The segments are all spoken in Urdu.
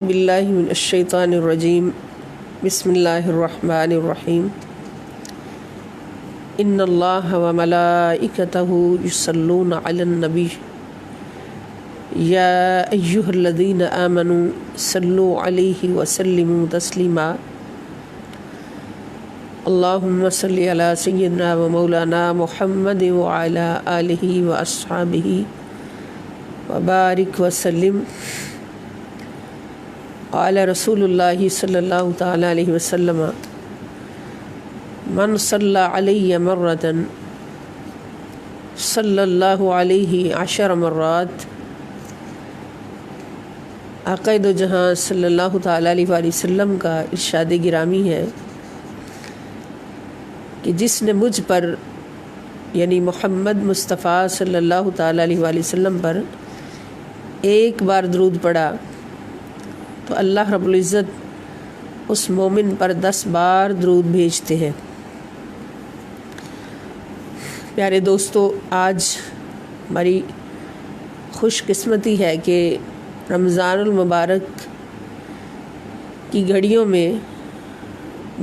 باللہ من الشیطان الرجیم بسم اللہ الرحمن الرحیم ان اللہ وملائکتہ یصلون علی النبی یا ایہا الذین آمنوا صلوا علیہ وسلموا تسلیما اللہم صلی علی سیدنا و مولانا محمد وعلی آلہ واصحابہ وبارک وسلم. قال رسول اللہ صلی اللہ تعالی علیہ وسلم من صلی علی مرۃ صلی اللہ علیہ 10 مرات. آقا دو جہاں صلی اللہ تعالی علیہ وآلہ وسلم کا ارشاد گرامی ہے کہ جس نے مجھ پر یعنی محمد مصطفیٰ صلی اللہ تعالی علیہ وآلہ وسلم پر ایک بار درود پڑھا تو اللہ رب العزت اس مومن پر 10 بار درود بھیجتے ہیں. پیارے دوستو، آج ہماری خوش قسمتی ہے کہ رمضان المبارک کی گھڑیوں میں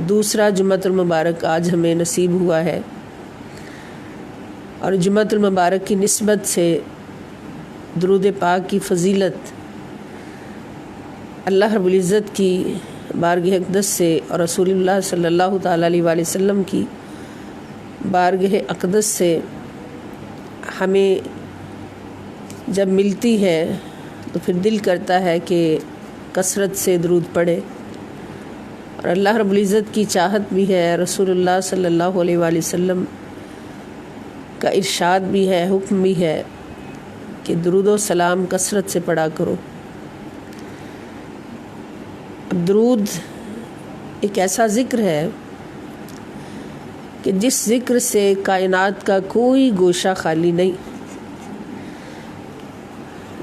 دوسرا جمعۃ المبارک آج ہمیں نصیب ہوا ہے، اور جمعۃ المبارک کی نسبت سے درود پاک کی فضیلت اللہ رب العزت کی بارگاہ اقدس سے اور رسول اللہ صلی اللہ تعالی علیہ وآلہ وسلم کی بارگاہ اقدس سے ہمیں جب ملتی ہے تو پھر دل کرتا ہے کہ کثرت سے درود پڑھے. اور اللہ رب العزت کی چاہت بھی ہے، رسول اللہ صلی اللہ علیہ وآلہ وسلم کا ارشاد بھی ہے، حکم بھی ہے کہ درود و سلام کثرت سے پڑھا کرو. درود ایک ایسا ذکر ہے کہ جس ذکر سے کائنات کا کوئی گوشہ خالی نہیں.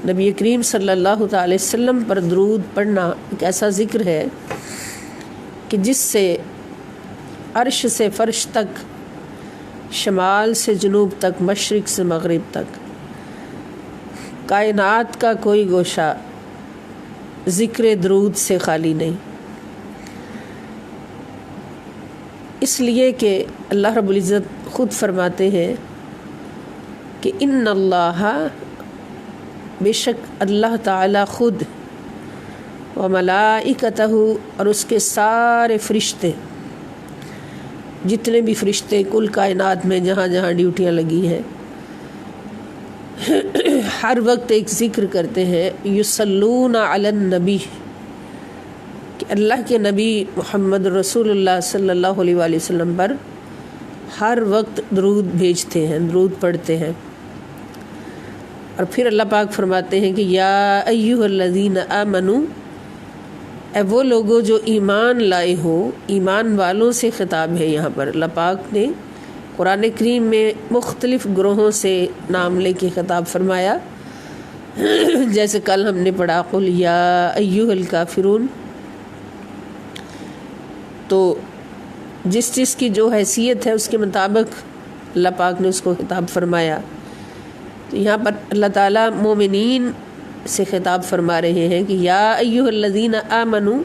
نبی کریم صلی اللہ تعالی وسلم پر درود پڑھنا ایک ایسا ذکر ہے کہ جس سے عرش سے فرش تک، شمال سے جنوب تک، مشرق سے مغرب تک کائنات کا کوئی گوشہ ذکر درود سے خالی نہیں. اس لیے کہ اللہ رب العزت خود فرماتے ہیں کہ ان اللہ، بے شک اللہ تعالی خود، و ملائکتہ، اور اس کے سارے فرشتے، جتنے بھی فرشتے کل کائنات میں جہاں جہاں ڈیوٹیاں لگی ہیں، ہر وقت ایک ذکر کرتے ہیں، یصلون علی النبی، کہ اللہ کے نبی محمد رسول اللہ صلی اللہ علیہ وآلہ وسلم پر ہر وقت درود بھیجتے ہیں، درود پڑھتے ہیں. اور پھر اللہ پاک فرماتے ہیں کہ یا ایہا الذین آمنوا، اے وہ لوگوں جو ایمان لائے ہو. ایمان والوں سے خطاب ہے. یہاں پر اللہ پاک نے قرآن کریم میں مختلف گروہوں سے نام لے کے خطاب فرمایا، جیسے کل ہم نے پڑھا قل یا ایہا الکافرون. تو جس چیز کی جو حیثیت ہے اس کے مطابق اللہ پاک نے اس کو خطاب فرمایا. تو یہاں پر اللہ تعالیٰ مومنین سے خطاب فرما رہے ہیں کہ یا ایہا الذین آمنوا،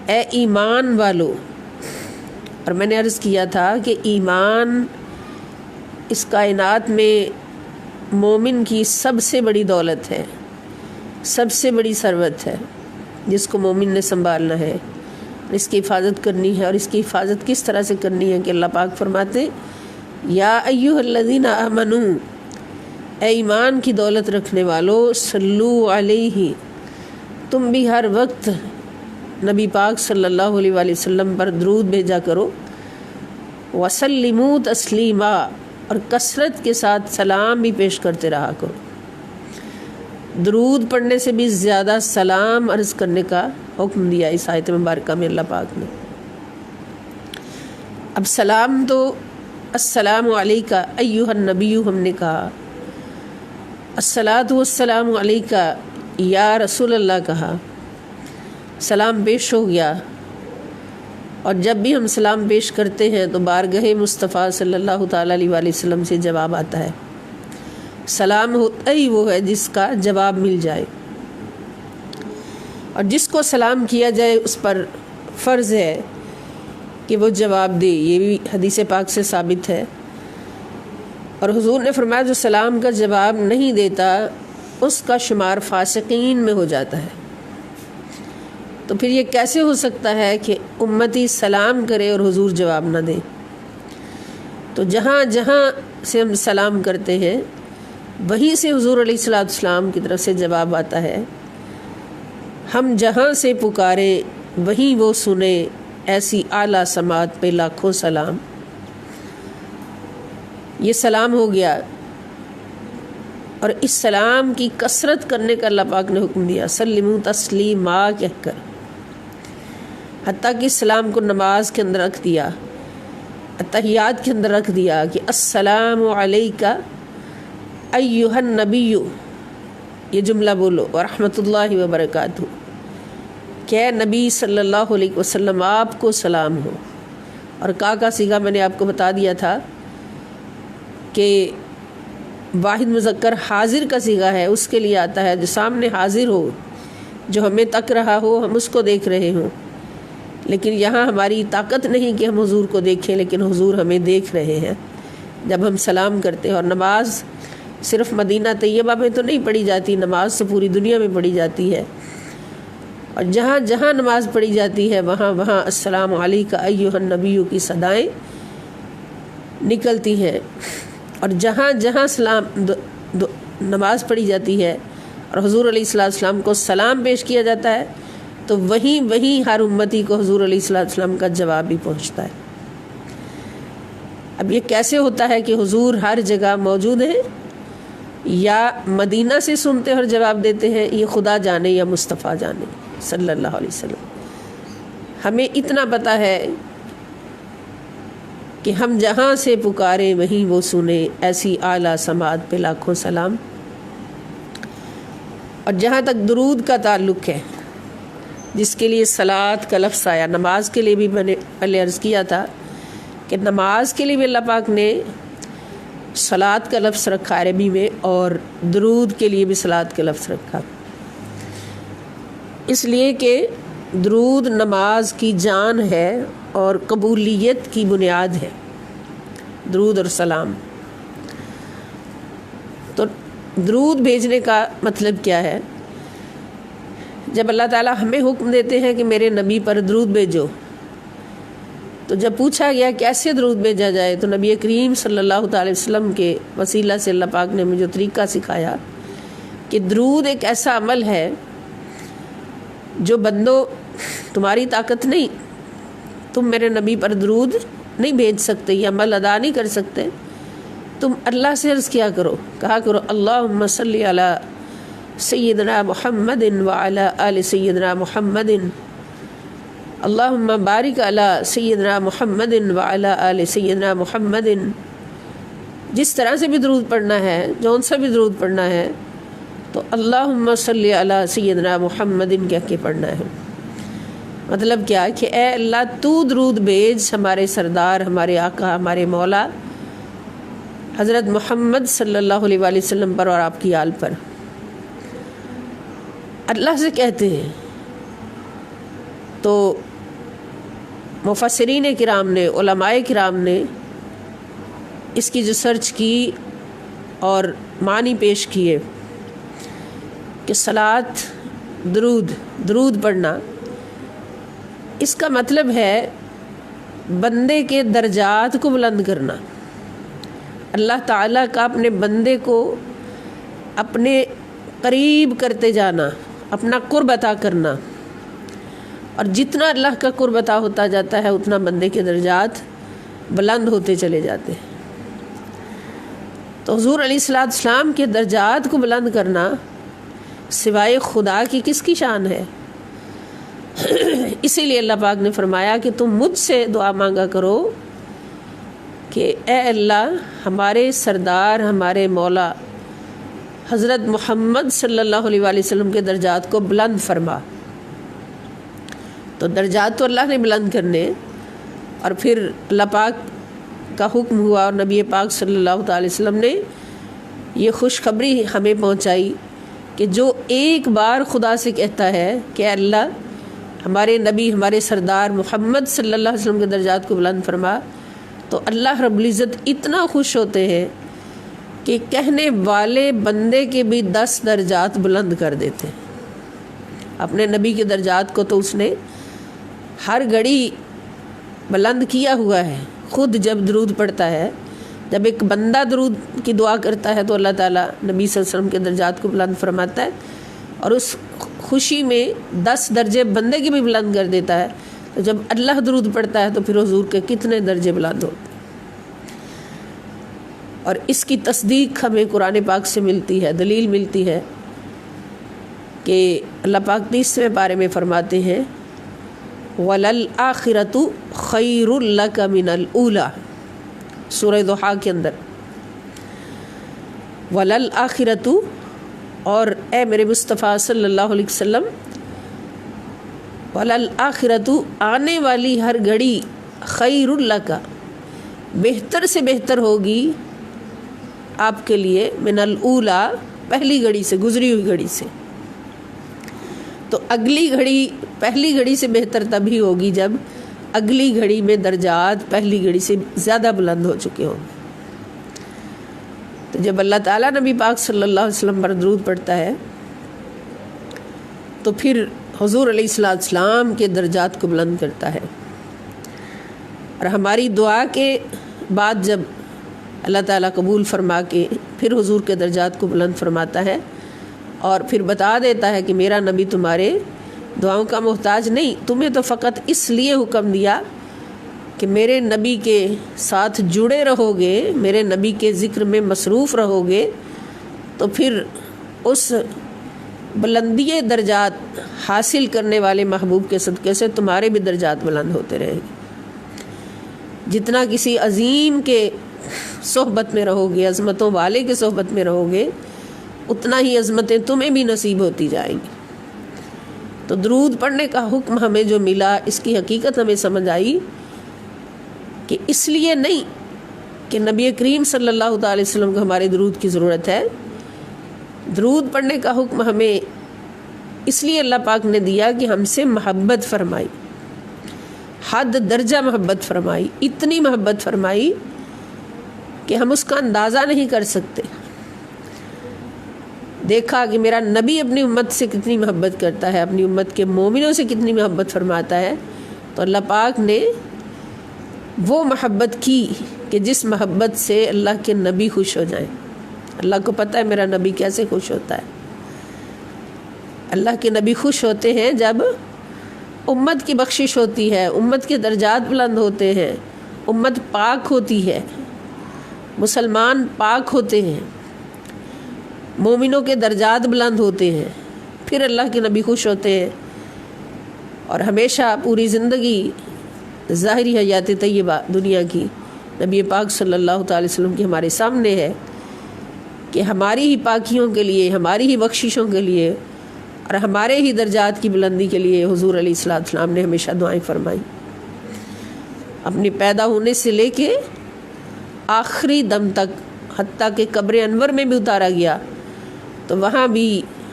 اے ایمان والو. اور میں نے عرض کیا تھا کہ ایمان اس کائنات میں مومن کی سب سے بڑی دولت ہے، سب سے بڑی ثروت ہے، جس کو مومن نے سنبھالنا ہے، اس کی حفاظت کرنی ہے. اور اس کی حفاظت کس طرح سے کرنی ہے کہ اللہ پاک فرماتے یا ایہا الذین آمنوا، اے ایمان کی دولت رکھنے والو، صلو علیہ، تم بھی ہر وقت نبی پاک صلی اللہ علیہ وآلہ وسلم پر درود بھیجا کرو. وسلموا تسلیما، اور کثرت کے ساتھ سلام بھی پیش کرتے رہا کرو. درود پڑھنے سے بھی زیادہ سلام عرض کرنے کا حکم دیا اس آیت مبارکہ میں اللہ پاک نے. اب سلام تو السلام علیکہ ایہا النبی ہم نے کہا، الصلاۃ والسلام علیکہ یا رسول اللہ کہا، سلام پیش ہو گیا. اور جب بھی ہم سلام پیش کرتے ہیں تو بارگاہ مصطفیٰ صلی اللہ تعالی علیہ وآلہ وسلم سے جواب آتا ہے. سلام ہوتا ہی وہ ہے جس کا جواب مل جائے. اور جس کو سلام کیا جائے اس پر فرض ہے کہ وہ جواب دے، یہ بھی حدیث پاک سے ثابت ہے۔ اور حضور نے فرمایا جو سلام کا جواب نہیں دیتا اس کا شمار فاسقین میں ہو جاتا ہے۔ تو پھر یہ کیسے ہو سکتا ہے کہ امتی سلام کرے اور حضور جواب نہ دے؟ تو جہاں جہاں سے ہم سلام کرتے ہیں وہیں سے حضور علیہ الصلوۃ والسلام کی طرف سے جواب آتا ہے۔ ہم جہاں سے پکاریں وہیں وہ سنیں، ایسی اعلیٰ سماعت پہ لاکھوں سلام۔ یہ سلام ہو گیا، اور اس سلام کی کثرت کرنے کا اللہ پاک نے حکم دیا، سلموا تسلیما کہہ کر، حتیٰ کہ سلام کو نماز کے اندر رکھ دیا، اتحیات کے اندر رکھ دیا کہ السلام علیک ایھا النبی، یہ جملہ بولو، ورحمۃ اللہ وبرکاتہ، کہ اے نبی صلی اللہ علیہ وسلم آپ کو سلام ہو۔ اور کا صیغہ میں نے آپ کو بتا دیا تھا کہ واحد مذکر حاضر کا صیغہ ہے، اس کے لیے آتا ہے جو سامنے حاضر ہو، جو ہمیں تک رہا ہو، ہم اس کو دیکھ رہے ہوں۔ لیکن یہاں ہماری طاقت نہیں کہ ہم حضور کو دیکھیں، لیکن حضور ہمیں دیکھ رہے ہیں جب ہم سلام کرتے ہیں۔ اور نماز صرف مدینہ طیبہ میں تو نہیں پڑھی جاتی، نماز تو پوری دنیا میں پڑھی جاتی ہے، اور جہاں جہاں نماز پڑھی جاتی ہے وہاں وہاں السلام علیک ایھا النبی کی صدائیں نکلتی ہیں۔ اور جہاں جہاں نماز پڑھی جاتی ہے اور حضور علیہ السلام کو سلام پیش کیا جاتا ہے تو وہیں وہیں ہر امتی کو حضور علیہ السلام کا جواب بھی پہنچتا ہے۔ اب یہ کیسے ہوتا ہے کہ حضور ہر جگہ موجود ہیں یا مدینہ سے سنتے اور جواب دیتے ہیں، یہ خدا جانے یا مصطفیٰ جانے صلی اللہ علیہ وسلم۔ ہمیں اتنا پتہ ہے کہ ہم جہاں سے پکاریں وہیں وہ سنیں، ایسی اعلیٰ سماعت پہ لاکھوں سلام۔ اور جہاں تک درود کا تعلق ہے، جس کے لیے صلاۃ کا لفظ آیا، نماز کے لیے بھی میں نے پہلے عرض کیا تھا کہ نماز کے لیے بھی اللہ پاک نے صلاۃ کا لفظ رکھا عربی میں، اور درود کے لیے بھی صلاۃ کا لفظ رکھا، اس لیے کہ درود نماز کی جان ہے اور قبولیت کی بنیاد ہے، درود اور سلام۔ تو درود بھیجنے کا مطلب کیا ہے؟ جب اللہ تعالیٰ ہمیں حکم دیتے ہیں کہ میرے نبی پر درود بھیجو، تو جب پوچھا گیا کیسے درود بھیجا جائے تو نبی کریم صلی اللہ تعالی وسلم کے وسیلہ سے اللہ پاک نے مجھے طریقہ سکھایا کہ درود ایک ایسا عمل ہے جو بندو تمہاری طاقت نہیں، تم میرے نبی پر درود نہیں بھیج سکتے، یہ عمل ادا نہیں کر سکتے، تم اللہ سے عرض کیا کرو، کہا کرو اللہم صلی علی سیدنا محمد وعلی آل سیدنا محمد، اللہم بارک علی سیدنا محمد وعلی آل سیدنا محمد۔ جس طرح سے بھی درود پڑھنا ہے، جون سا بھی درود پڑھنا ہے، تو اللہم صلی علی سیدنا محمد کہہ کے پڑھنا ہے۔ مطلب کیا کہ اے اللہ تو درود بھیج ہمارے سردار، ہمارے آقا، ہمارے مولا حضرت محمد صلی اللہ علیہ وآلہ وسلم پر اور آپ کی آل پر۔ اللہ سے کہتے ہیں تو مفسرین کرام نے، علماء کرام نے اس کی جو سرچ کی اور معنی پیش کیے کہ صلاۃ، درود پڑھنا، اس کا مطلب ہے بندے کے درجات کو بلند کرنا، اللہ تعالیٰ کا اپنے بندے کو اپنے قریب کرتے جانا، اپنا قرب عطا کرنا، اور جتنا اللہ کا قرب عطا ہوتا جاتا ہے اتنا بندے کے درجات بلند ہوتے چلے جاتے ہیں۔ تو حضور علیہ السلام کے درجات کو بلند کرنا سوائے خدا کی کس کی شان ہے؟ اسی لیے اللہ پاک نے فرمایا کہ تم مجھ سے دعا مانگا کرو کہ اے اللہ ہمارے سردار، ہمارے مولا حضرت محمد صلی اللہ علیہ وآلہ وسلم کے درجات کو بلند فرما۔ تو درجات تو اللہ نے بلند کرنے، اور پھر اللہ پاک کا حکم ہوا اور نبی پاک صلی اللہ تعالی وسلم نے یہ خوشخبری ہمیں پہنچائی کہ جو ایک بار خدا سے کہتا ہے کہ اللہ ہمارے نبی ہمارے سردار محمد صلی اللہ علیہ وسلم کے درجات کو بلند فرما، تو اللہ رب العزت اتنا خوش ہوتے ہیں کہ کہنے والے بندے کے بھی 10 درجات بلند کر دیتے ہیں۔ اپنے نبی کے درجات کو تو اس نے ہر گھڑی بلند کیا ہوا ہے۔ خود جب درود پڑھتا ہے، جب ایک بندہ درود کی دعا کرتا ہے تو اللہ تعالیٰ نبی صلی اللہ علیہ وسلم کے درجات کو بلند فرماتا ہے، اور اس خوشی میں 10 درجے بندے کی بھی بلند کر دیتا ہے۔ تو جب اللہ درود پڑھتا ہے تو پھر حضور کے کتنے درجے بلند ہوتے ہیں۔ اور اس کی تصدیق ہمیں قرآن پاک سے ملتی ہے، دلیل ملتی ہے کہ اللہ پاک 30ویں پارے میں فرماتے ہیں وَلَلْآخِرَةُ خَيْرٌ لَكَ مِنَ الْأُولَى، سورہ ضحیٰ کے اندر وَلَلْآخِرَةُ، اور اے میرے مصطفیٰ صلی اللہ علیہ وسلم، وَلَلْآخِرَةُ آنے والی ہر گھڑی خَيْرٌ لَكَ بہتر سے بہتر ہوگی آپ کے لیے، من الاولیٰ پہلی گھڑی سے، گزری ہوئی گھڑی سے۔ تو اگلی گھڑی پہلی گھڑی سے بہتر تبھی ہوگی جب اگلی گھڑی میں درجات پہلی گھڑی سے زیادہ بلند ہو چکے ہوں۔ تو جب اللہ تعالیٰ نبی پاک صلی اللہ علیہ وسلم پر درود پڑھتا ہے تو پھر حضور علیہ السلام کے درجات کو بلند کرتا ہے، اور ہماری دعا کے بعد جب اللہ تعالیٰ قبول فرما کے پھر حضور کے درجات کو بلند فرماتا ہے، اور پھر بتا دیتا ہے کہ میرا نبی تمہارے دعاؤں کا محتاج نہیں، تمہیں تو فقط اس لیے حکم دیا کہ میرے نبی کے ساتھ جڑے رہو گے، میرے نبی کے ذکر میں مصروف رہو گے، تو پھر اس بلندی درجات حاصل کرنے والے محبوب کے صدقے سے تمہارے بھی درجات بلند ہوتے رہیں گے۔ جتنا کسی عظیم کے صحبت میں رہو گے، عظمتوں والے کے صحبت میں رہو گے، اتنا ہی عظمتیں تمہیں بھی نصیب ہوتی جائیں گی۔ تو درود پڑھنے کا حکم ہمیں جو ملا، اس کی حقیقت ہمیں سمجھ آئی کہ اس لیے نہیں کہ نبی کریم صلی اللہ تعالی وسلم کو ہمارے درود کی ضرورت ہے، درود پڑھنے کا حکم ہمیں اس لیے اللہ پاک نے دیا کہ ہم سے محبت فرمائی، حد درجہ محبت فرمائی، اتنی محبت فرمائی کہ ہم اس کا اندازہ نہیں کر سکتے۔ دیکھا کہ میرا نبی اپنی امت سے کتنی محبت کرتا ہے، اپنی امت کے مومنوں سے کتنی محبت فرماتا ہے، تو اللہ پاک نے وہ محبت کی کہ جس محبت سے اللہ کے نبی خوش ہو جائیں۔ اللہ کو پتہ ہے میرا نبی کیسے خوش ہوتا ہے۔ اللہ کے نبی خوش ہوتے ہیں جب امت کی بخشش ہوتی ہے، امت کے درجات بلند ہوتے ہیں، امت پاک ہوتی ہے، مسلمان پاک ہوتے ہیں، مومنوں کے درجات بلند ہوتے ہیں، پھر اللہ کے نبی خوش ہوتے ہیں۔ اور ہمیشہ پوری زندگی ظاہری حیات طیبہ دنیا کی نبی پاک صلی اللہ تعالی وسلم کی ہمارے سامنے ہے کہ ہماری ہی پاکیوں کے لیے، ہماری ہی بخششوں کے لیے اور ہمارے ہی درجات کی بلندی کے لیے حضور علیہ السلام نے ہمیشہ دعائیں فرمائی۔ اپنے پیدا ہونے سے لے کے آخری دم تک، حتیٰ کہ قبر انور میں بھی اتارا گیا تو وہاں بھی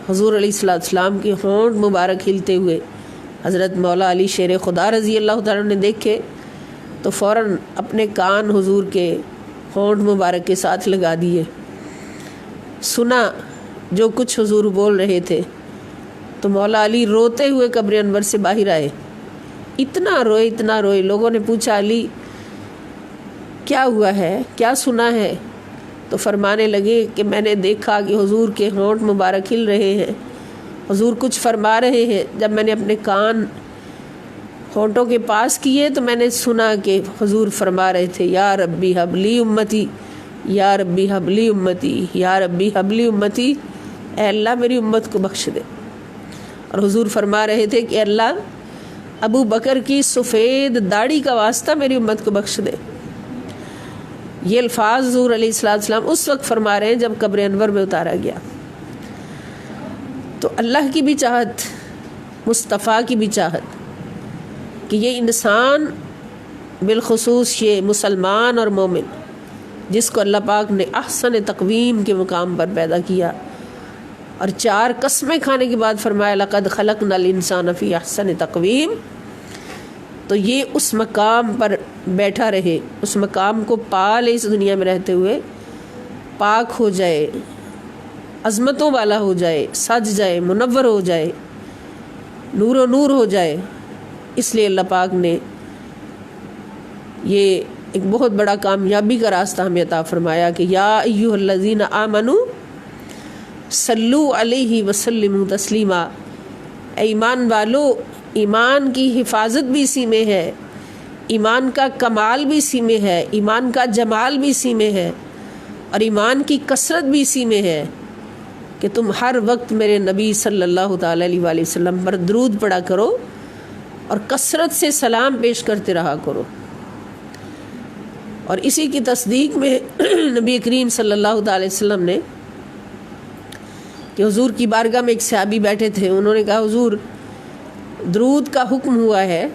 حضور علیہ السلام کے ہونٹ مبارک ہلتے ہوئے حضرت مولا علی شیر خدا رضی اللہ تعالیٰ نے دیکھے تو فوراً اپنے کان حضور کے ہونٹ مبارک کے ساتھ لگا دیے، سنا جو کچھ حضور بول رہے تھے، تو مولا علی روتے ہوئے قبر انور سے باہر آئے، اتنا روئے۔ لوگوں نے پوچھا علی کیا ہوا ہے، کیا سنا ہے؟ تو فرمانے لگے کہ میں نے دیکھا کہ حضور کے ہونٹ مبارک ہل رہے ہیں، حضور کچھ فرما رہے ہیں۔ جب میں نے اپنے کان ہونٹوں کے پاس کیے تو میں نے سنا کہ حضور فرما رہے تھے یا ربی حبلی امتی، یا ربی حبلی امتی، یا ربی حبلی امتی، اے اللہ میری امت کو بخش دے۔ اور حضور فرما رہے تھے کہ اللہ ابو بکر کی سفید داڑھی کا واسطہ میری امت کو بخش دے۔ یہ الفاظ حضور علیہ السلام اس وقت فرما رہے ہیں جب قبر انور میں اتارا گیا۔ تو اللہ کی بھی چاہت، مصطفیٰ کی بھی چاہت کہ یہ انسان، بالخصوص یہ مسلمان اور مومن جس کو اللہ پاک نے احسن تقویم کے مقام پر پیدا کیا، اور 4 قسمیں کھانے کے بعد فرمایا لقد خلقنا الانسان فی احسن تقویم. تو یہ اس مقام پر بیٹھا رہے، اس مقام کو پا لے، اس دنیا میں رہتے ہوئے پاک ہو جائے، عظمتوں والا ہو جائے، سج جائے، منور ہو جائے، نور و نور ہو جائے. اس لیے اللہ پاک نے یہ ایک بہت بڑا کامیابی کا راستہ ہمیں عطا فرمایا کہ یا ایھا الذین آمنوا صلو علیہ وسلموا تسلیما. اے ایمان والو، ایمان کی حفاظت بھی اسی میں ہے، ایمان کا کمال بھی اسی میں ہے، ایمان کا جمال بھی اسی میں ہے، اور ایمان کی کثرت بھی اسی میں ہے کہ تم ہر وقت میرے نبی صلی اللہ تعالی علیہ وآلہ وسلم پر درود پڑھا کرو اور کثرت سے سلام پیش کرتے رہا کرو. اور اسی کی تصدیق میں نبی کریم صلی اللہ تعالی وسلم نے کہ حضور کی بارگاہ میں ایک صحابی بیٹھے تھے، انہوں نے کہا حضور درود کا حکم ہوا ہے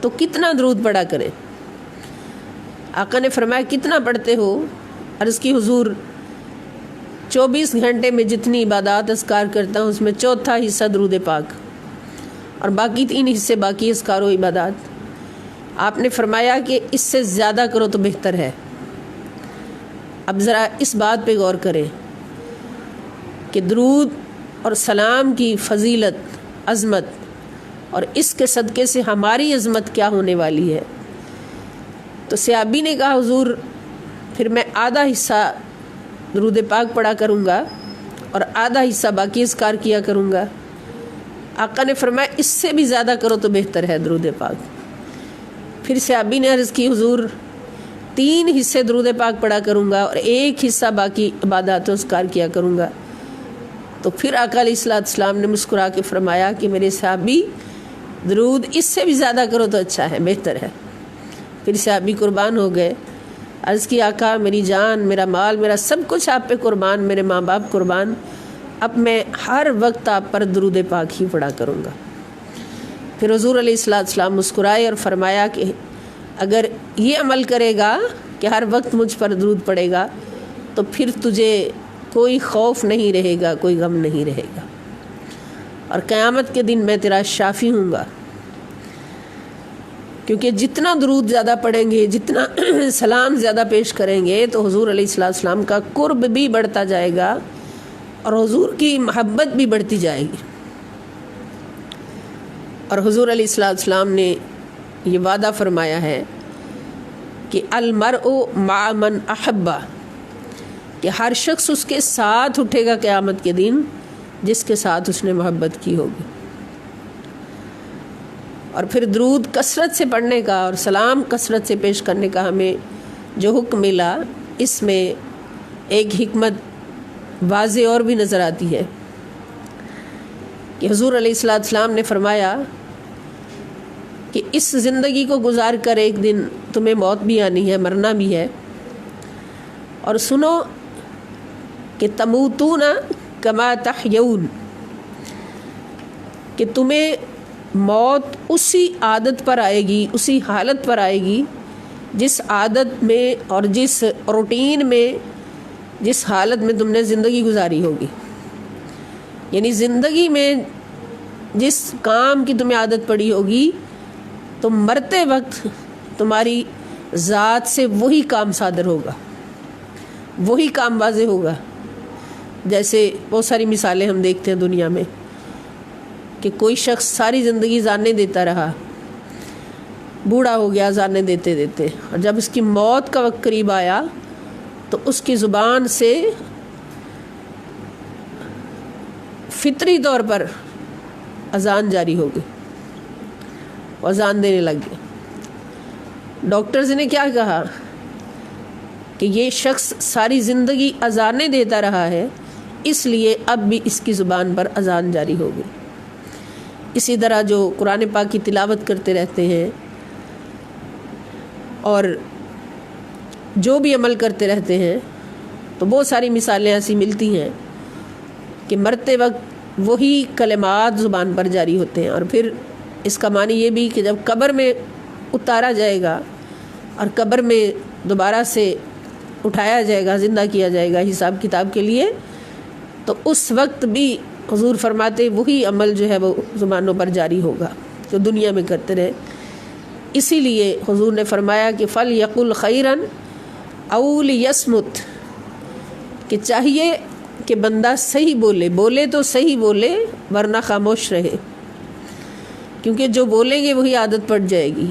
تو کتنا درود پڑھا کریں؟ آقا نے فرمایا کتنا پڑھتے ہو؟ عرض کی حضور 24 گھنٹے میں جتنی عبادات اذکار کرتا ہوں اس میں چوتھا حصہ درود پاک اور باقی 3 حصے باقی اذکار و عبادات. آپ نے فرمایا کہ اس سے زیادہ کرو تو بہتر ہے. اب ذرا اس بات پہ غور کریں کہ درود اور سلام کی فضیلت، عظمت، اور اس کے صدقے سے ہماری عظمت کیا ہونے والی ہے. تو صحابی نے کہا حضور پھر میں آدھا حصہ درود پاک پڑھا کروں گا اور آدھا حصہ باقی اذکار کیا کروں گا. آقا نے فرمایا اس سے بھی زیادہ کرو تو بہتر ہے درود پاک. پھر صحابی نے عرض کی حضور 3 حصے درود پاک پڑھا کروں گا اور 1 حصہ باقی عبادات و اذکار کیا کروں گا. تو پھر آقا علیہ السلام نے مسکرا کے فرمایا کہ میرے صحابی درود اس سے بھی زیادہ کرو تو اچھا ہے، بہتر ہے. پھر صحابی قربان ہو گئے. عرض کی آقا میری جان، میرا مال، میرا سب کچھ آپ پہ قربان، میرے ماں باپ قربان، اب میں ہر وقت آپ پر درود پاک ہی پڑھا کروں گا. پھر حضور علیہ السلام مسکرائے اور فرمایا کہ اگر یہ عمل کرے گا کہ ہر وقت مجھ پر درود پڑے گا تو پھر تجھے کوئی خوف نہیں رہے گا، کوئی غم نہیں رہے گا، اور قیامت کے دن میں تیرا شافی ہوں گا. کیونکہ جتنا درود زیادہ پڑھیں گے، جتنا سلام زیادہ پیش کریں گے تو حضور علیہ السلام کا قرب بھی بڑھتا جائے گا اور حضور کی محبت بھی بڑھتی جائے گی. اور حضور علیہ السلام نے یہ وعدہ فرمایا ہے کہ المرء مع من احبہ، کہ ہر شخص اس کے ساتھ اٹھے گا قیامت کے دن جس کے ساتھ اس نے محبت کی ہوگی. اور پھر درود کثرت سے پڑھنے کا اور سلام کثرت سے پیش کرنے کا ہمیں جو حکم ملا، اس میں ایک حکمت واضح اور بھی نظر آتی ہے کہ حضور علیہ السلام نے فرمایا کہ اس زندگی کو گزار کر ایک دن تمہیں موت بھی آنی ہے، مرنا بھی ہے. اور سنو کہ تموتون کما تحیون، کہ تمہیں موت اسی عادت پر آئے گی، اسی حالت پر آئے گی جس عادت میں اور جس روٹین میں، جس حالت میں تم نے زندگی گزاری ہوگی. یعنی زندگی میں جس کام کی تمہیں عادت پڑی ہوگی تو مرتے وقت تمہاری ذات سے وہی کام صادر ہوگا، وہی کام واضح ہوگا. جیسے بہت ساری مثالیں ہم دیکھتے ہیں دنیا میں کہ کوئی شخص ساری زندگی زانے دیتا رہا، بوڑھا ہو گیا زانے دیتے دیتے، اور جب اس کی موت کا وقت قریب آیا تو اس کی زبان سے فطری طور پر اذان جاری ہو گئی، اذان دینے لگ گئے. ڈاکٹرز نے کیا کہا کہ یہ شخص ساری زندگی اذانیں دیتا رہا ہے، اس لیے اب بھی اس کی زبان پر اذان جاری ہو گئی. اسی طرح جو قرآن پاک کی تلاوت کرتے رہتے ہیں اور جو بھی عمل کرتے رہتے ہیں تو بہت ساری مثالیں ایسی ملتی ہیں کہ مرتے وقت وہی کلمات زبان پر جاری ہوتے ہیں. اور پھر اس کا معنی یہ بھی کہ جب قبر میں اتارا جائے گا اور قبر میں دوبارہ سے اٹھایا جائے گا، زندہ کیا جائے گا حساب کتاب کے لیے، تو اس وقت بھی حضور فرماتے وہی عمل جو ہے وہ زبانوں پر جاری ہوگا جو دنیا میں کرتے رہے. اسی لیے حضور نے فرمایا کہ فَلْيَقُلْ خَيْرًا أَوْ لِيَصْمُتْ، کہ چاہیے کہ بندہ صحیح بولے تو صحیح بولے ورنہ خاموش رہے، کیونکہ جو بولیں گے وہی عادت پڑ جائے گی.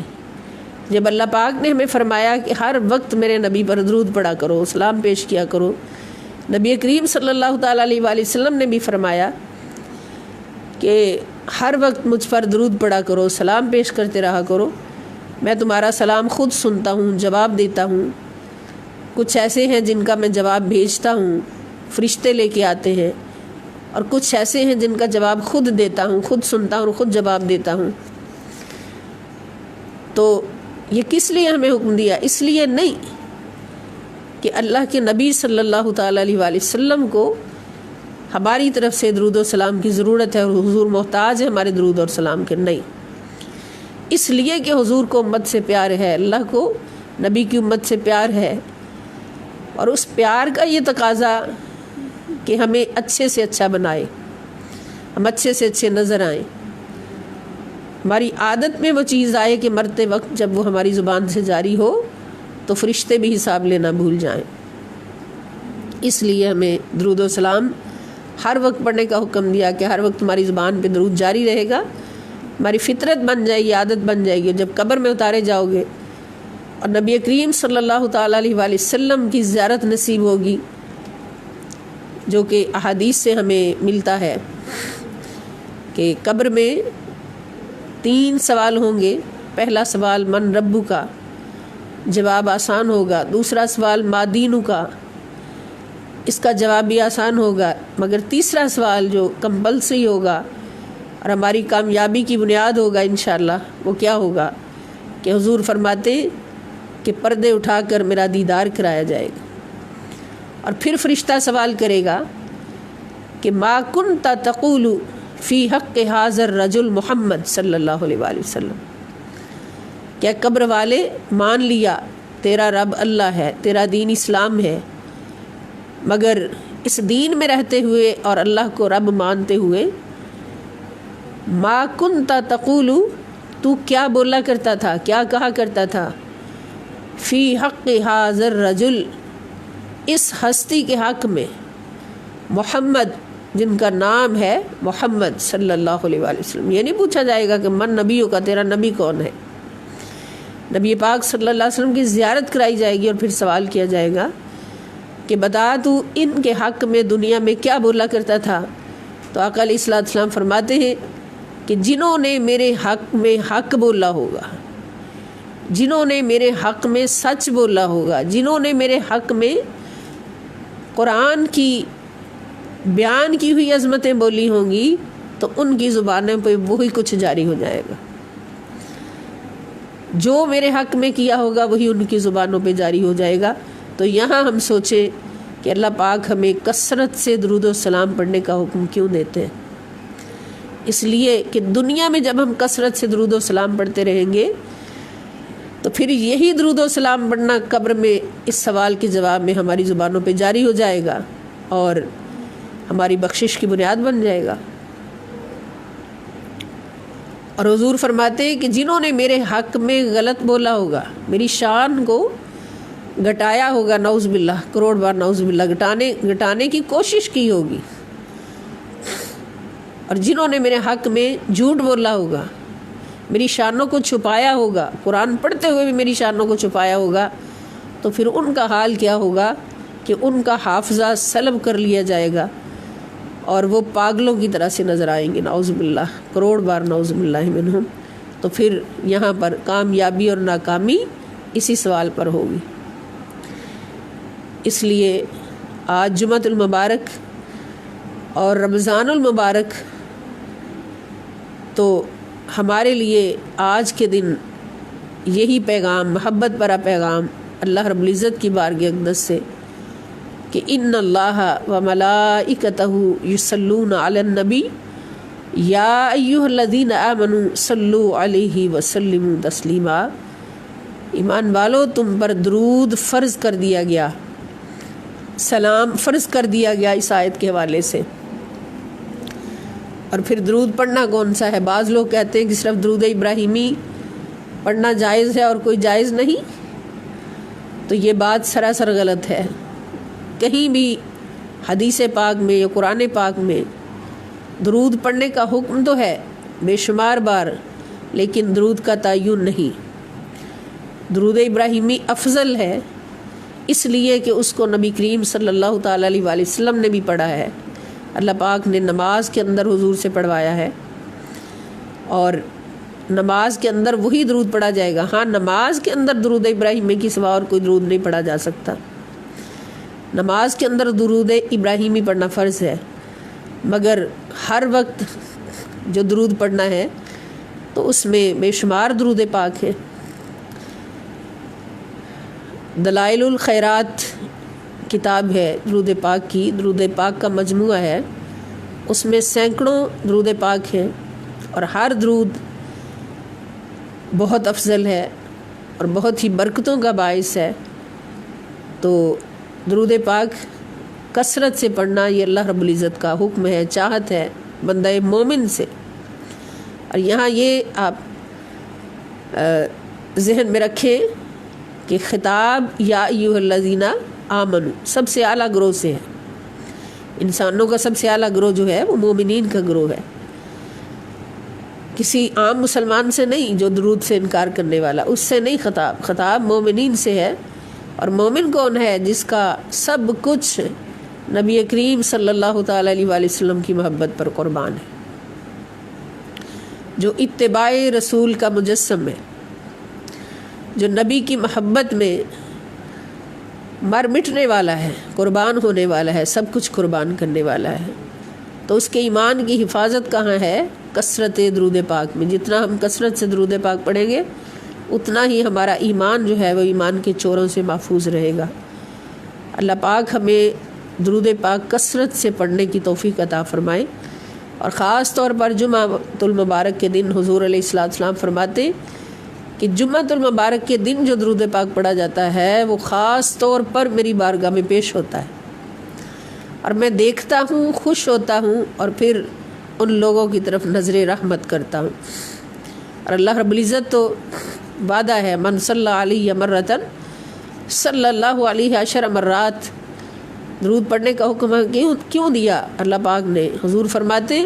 جب اللہ پاک نے ہمیں فرمایا کہ ہر وقت میرے نبی پر درود پڑھا کرو، سلام پیش کیا کرو، نبی کریم صلی اللہ تعالیٰ علیہ وآلہ وسلم نے بھی فرمایا کہ ہر وقت مجھ پر درود پڑھا کرو، سلام پیش کرتے رہا کرو، میں تمہارا سلام خود سنتا ہوں، جواب دیتا ہوں. کچھ ایسے ہیں جن کا میں جواب بھیجتا ہوں، فرشتے لے کے آتے ہیں، اور کچھ ایسے ہیں جن کا جواب خود دیتا ہوں، خود سنتا ہوں اور خود جواب دیتا ہوں. تو یہ کس لیے ہمیں حکم دیا؟ اس لیے نہیں کہ اللہ کے نبی صلی اللہ تعالیٰ علیہ وآلہ وسلم کو ہماری طرف سے درود و سلام کی ضرورت ہے اور حضور محتاج ہے ہمارے درود اور سلام کے، نہیں. اس لیے کہ حضور کو امت سے پیار ہے، اللہ کو نبی کی امت سے پیار ہے، اور اس پیار کا یہ تقاضا کہ ہمیں اچھے سے اچھا بنائے، ہم اچھے سے اچھے نظر آئیں، ہماری عادت میں وہ چیز آئے کہ مرتے وقت جب وہ ہماری زبان سے جاری ہو تو فرشتے بھی حساب لینا بھول جائیں. اس لیے ہمیں درود و سلام ہر وقت پڑھنے کا حکم دیا کہ ہر وقت ہماری زبان پہ درود جاری رہے گا، ہماری فطرت بن جائے گی، عادت بن جائے گی. جب قبر میں اتارے جاؤ گے اور نبی کریم صلی اللہ تعالیٰ علیہ وآلہ وسلم کی زیارت نصیب ہوگی، جو کہ احادیث سے ہمیں ملتا ہے کہ قبر میں 3 سوال ہوں گے. پہلا سوال من ربو کا، جواب آسان ہوگا. دوسرا سوال ما دینو کا، اس کا جواب بھی آسان ہوگا. مگر تیسرا سوال جو کمپلسری ہوگا اور ہماری کامیابی کی بنیاد ہوگا انشاءاللہ، وہ کیا ہوگا کہ حضور فرماتے کہ پردے اٹھا کر میرا دیدار کرایا جائے گا. اور پھر فرشتہ سوال کرے گا کہ ما کنت تقول فی حق حاضر رجل محمد صلی اللہ علیہ وآلہ وسلم، کیا قبر والے مان لیا تیرا رب اللہ ہے، تیرا دین اسلام ہے، مگر اس دین میں رہتے ہوئے اور اللہ کو رب مانتے ہوئے ما کنت تقول، تو کیا بولا کرتا تھا، کیا کہا کرتا تھا، فی حق حاضر رجل، اس ہستی کے حق میں، محمد جن کا نام ہے محمد صلی اللہ علیہ وآلہ وسلم. یہ نہیں پوچھا جائے گا کہ من نبیوں کا، تیرا نبی کون ہے. نبی پاک صلی اللہ علیہ وسلم کی زیارت کرائی جائے گی اور پھر سوال کیا جائے گا کہ بتا تو ان کے حق میں دنیا میں کیا بولا کرتا تھا. تو آقا علیہ الصلوۃ والسلام فرماتے ہیں کہ جنہوں نے میرے حق میں حق بولا ہوگا، جنہوں نے میرے حق میں سچ بولا ہوگا، جنہوں نے میرے حق میں قرآن کی بیان کی ہوئی عظمتیں بولی ہوں گی، تو ان کی زبانوں پہ وہی کچھ جاری ہو جائے گا. جو میرے حق میں کیا ہوگا وہی ان کی زبانوں پہ جاری ہو جائے گا. تو یہاں ہم سوچیں کہ اللہ پاک ہمیں کثرت سے درود و سلام پڑھنے کا حکم کیوں دیتے ہیں؟ اس لیے کہ دنیا میں جب ہم کثرت سے درود و سلام پڑھتے رہیں گے تو پھر یہی درود و سلام پڑھنا قبر میں اس سوال کے جواب میں ہماری زبانوں پہ جاری ہو جائے گا اور ہماری بخشش کی بنیاد بن جائے گا. اور حضور فرماتے ہیں کہ جنہوں نے میرے حق میں غلط بولا ہوگا، میری شان کو گھٹایا ہوگا، نعوذ باللہ، کروڑ بار نعوذ باللہ، گھٹانے کی کوشش کی ہوگی، اور جنہوں نے میرے حق میں جھوٹ بولا ہوگا، میری شانوں کو چھپایا ہوگا، قرآن پڑھتے ہوئے بھی میری شانوں کو چھپایا ہوگا، تو پھر ان کا حال کیا ہوگا کہ ان کا حافظہ سلب کر لیا جائے گا اور وہ پاگلوں کی طرح سے نظر آئیں گے، نعوذ باللہ، کروڑ بار نعوذ باللہ منہم. تو پھر یہاں پر کامیابی اور ناکامی اسی سوال پر ہوگی. اس لیے آج جمعۃ المبارک اور رمضان المبارک تو ہمارے لیے آج کے دن یہی پیغام، محبت بھرا پیغام اللہ رب العزت کی بارگاہ اقدس سے کہ ان اللہ و ملائکتہ یصلون علی النبی یا ایھا الذین آمنوا صلوا علیہ وسلموا تسلیما. ایمان والو، تم پر درود فرض کر دیا گیا سلام فرض کر دیا گیا اس آیت کے حوالے سے۔ اور پھر درود پڑھنا کون سا ہے؟ بعض لوگ کہتے ہیں کہ صرف درود ابراہیمی پڑھنا جائز ہے اور کوئی جائز نہیں، تو یہ بات سراسر غلط ہے۔ کہیں بھی حدیث پاک میں یا قرآن پاک میں درود پڑھنے کا حکم تو ہے بے شمار بار، لیکن درود کا تعین نہیں۔ درود ابراہیمی افضل ہے اس لیے کہ اس کو نبی کریم صلی اللہ تعالیٰ علیہ وآلہ وسلم نے بھی پڑھا ہے، اللہ پاک نے نماز کے اندر حضور سے پڑھوایا ہے، اور نماز کے اندر وہی درود پڑھا جائے گا۔ ہاں، نماز کے اندر درود ابراہیمی کی سوا اور کوئی درود نہیں پڑھا جا سکتا۔ نماز کے اندر درود ابراہیمی پڑھنا فرض ہے، مگر ہر وقت جو درود پڑھنا ہے تو اس میں بے شمار درود پاک ہے۔ دلائل الخیرات کتاب ہے درود پاک کی، درود پاک کا مجموعہ ہے، اس میں سینکڑوں درود پاک ہیں، اور ہر درود بہت افضل ہے اور بہت ہی برکتوں کا باعث ہے۔ تو درود پاک کثرت سے پڑھنا یہ اللہ رب العزت کا حکم ہے، چاہت ہے بندہ مومن سے۔ اور یہاں یہ آپ ذہن میں رکھیں کہ خطاب یا ایھا الذین آمنو سب سے اعلیٰ گروہ سے ہے، انسانوں کا سب سے اعلیٰ گروہ جو ہے وہ مومنین کا گروہ ہے، کسی عام مسلمان سے نہیں جو درود سے انکار کرنے والا، اس سے نہیں خطاب مومنین سے ہے۔ اور مومن کون ہے؟ جس کا سب کچھ نبی کریم صلی اللہ تعالیٰ علیہ وآلہ وسلم کی محبت پر قربان ہے، جو اتباع رسول کا مجسم ہے، جو نبی کی محبت میں مر مٹنے والا ہے، قربان ہونے والا ہے، سب کچھ قربان کرنے والا ہے۔ تو اس کے ایمان کی حفاظت کہاں ہے؟ کثرت درود پاک میں۔ جتنا ہم کثرت سے درود پاک پڑھیں گے اتنا ہی ہمارا ایمان جو ہے وہ ایمان کے چوروں سے محفوظ رہے گا۔ اللہ پاک ہمیں درود پاک کثرت سے پڑھنے کی توفیق عطا فرمائے، اور خاص طور پر جمعہ المبارک کے دن حضور علیہ السلام فرماتے کہ جمعہ المبارک کے دن جو درود پاک پڑھا جاتا ہے وہ خاص طور پر میری بارگاہ میں پیش ہوتا ہے، اور میں دیکھتا ہوں، خوش ہوتا ہوں، اور پھر ان لوگوں کی طرف نظر رحمت کرتا ہوں۔ اور اللہ رب العزت تو وعدہ ہے، من صلی علیہ مرتن صلی اللہ علیہ عشر مرات، درود پڑھنے کا حکم کیوں دیا اللہ پاک نے؟ حضور فرماتے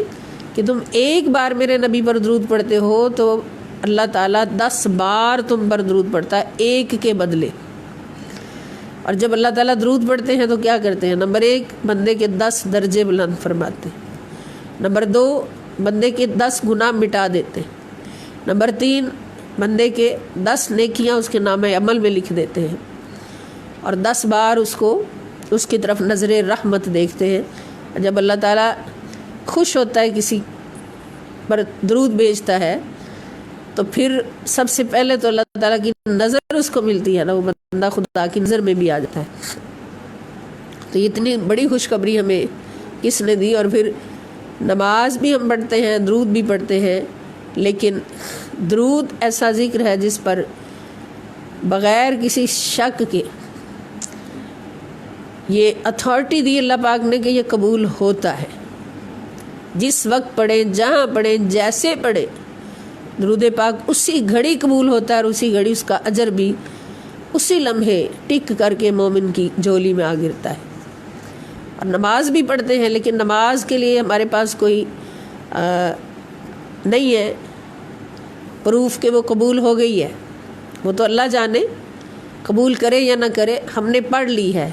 کہ تم ایک بار میرے نبی پر درود پڑھتے ہو تو اللہ تعالیٰ 10 بار تم پر درود پڑھتا ہے ایک کے بدلے۔ اور جب اللہ تعالیٰ درود پڑھتے ہیں تو کیا کرتے ہیں؟ نمبر 1 بندے کے 10 درجے بلند فرماتے ہیں، نمبر 2 بندے کے 10 گناہ مٹا دیتے ہیں، نمبر 3 بندے کے 10 نیکیاں اس کے نام عمل میں لکھ دیتے ہیں، اور 10 بار اس کی طرف نظر رحمت دیکھتے ہیں۔ جب اللہ تعالیٰ خوش ہوتا ہے کسی پر درود بھیجتا ہے تو پھر سب سے پہلے تو اللہ تعالیٰ کی نظر اس کو ملتی ہے نا، وہ بندہ خدا کی نظر میں بھی آ جاتا ہے۔ تو اتنی بڑی خوشخبری ہمیں کس نے دی؟ اور پھر نماز بھی ہم پڑھتے ہیں، درود بھی پڑھتے ہیں، لیکن درود ایسا ذکر ہے جس پر بغیر کسی شک کے یہ اتھارٹی دی اللہ پاک نے کہ یہ قبول ہوتا ہے۔ جس وقت پڑھیں، جہاں پڑھیں، جیسے پڑھیں، درود پاک اسی گھڑی قبول ہوتا ہے، اور اسی گھڑی اس کا اجر بھی اسی لمحے ٹک کر کے مومن کی جھولی میں آ گرتا ہے۔ اور نماز بھی پڑھتے ہیں، لیکن نماز کے لیے ہمارے پاس کوئی نہیں ہے پروف کہ وہ قبول ہو گئی ہے، وہ تو اللہ جانے قبول کرے یا نہ کرے، ہم نے پڑھ لی ہے،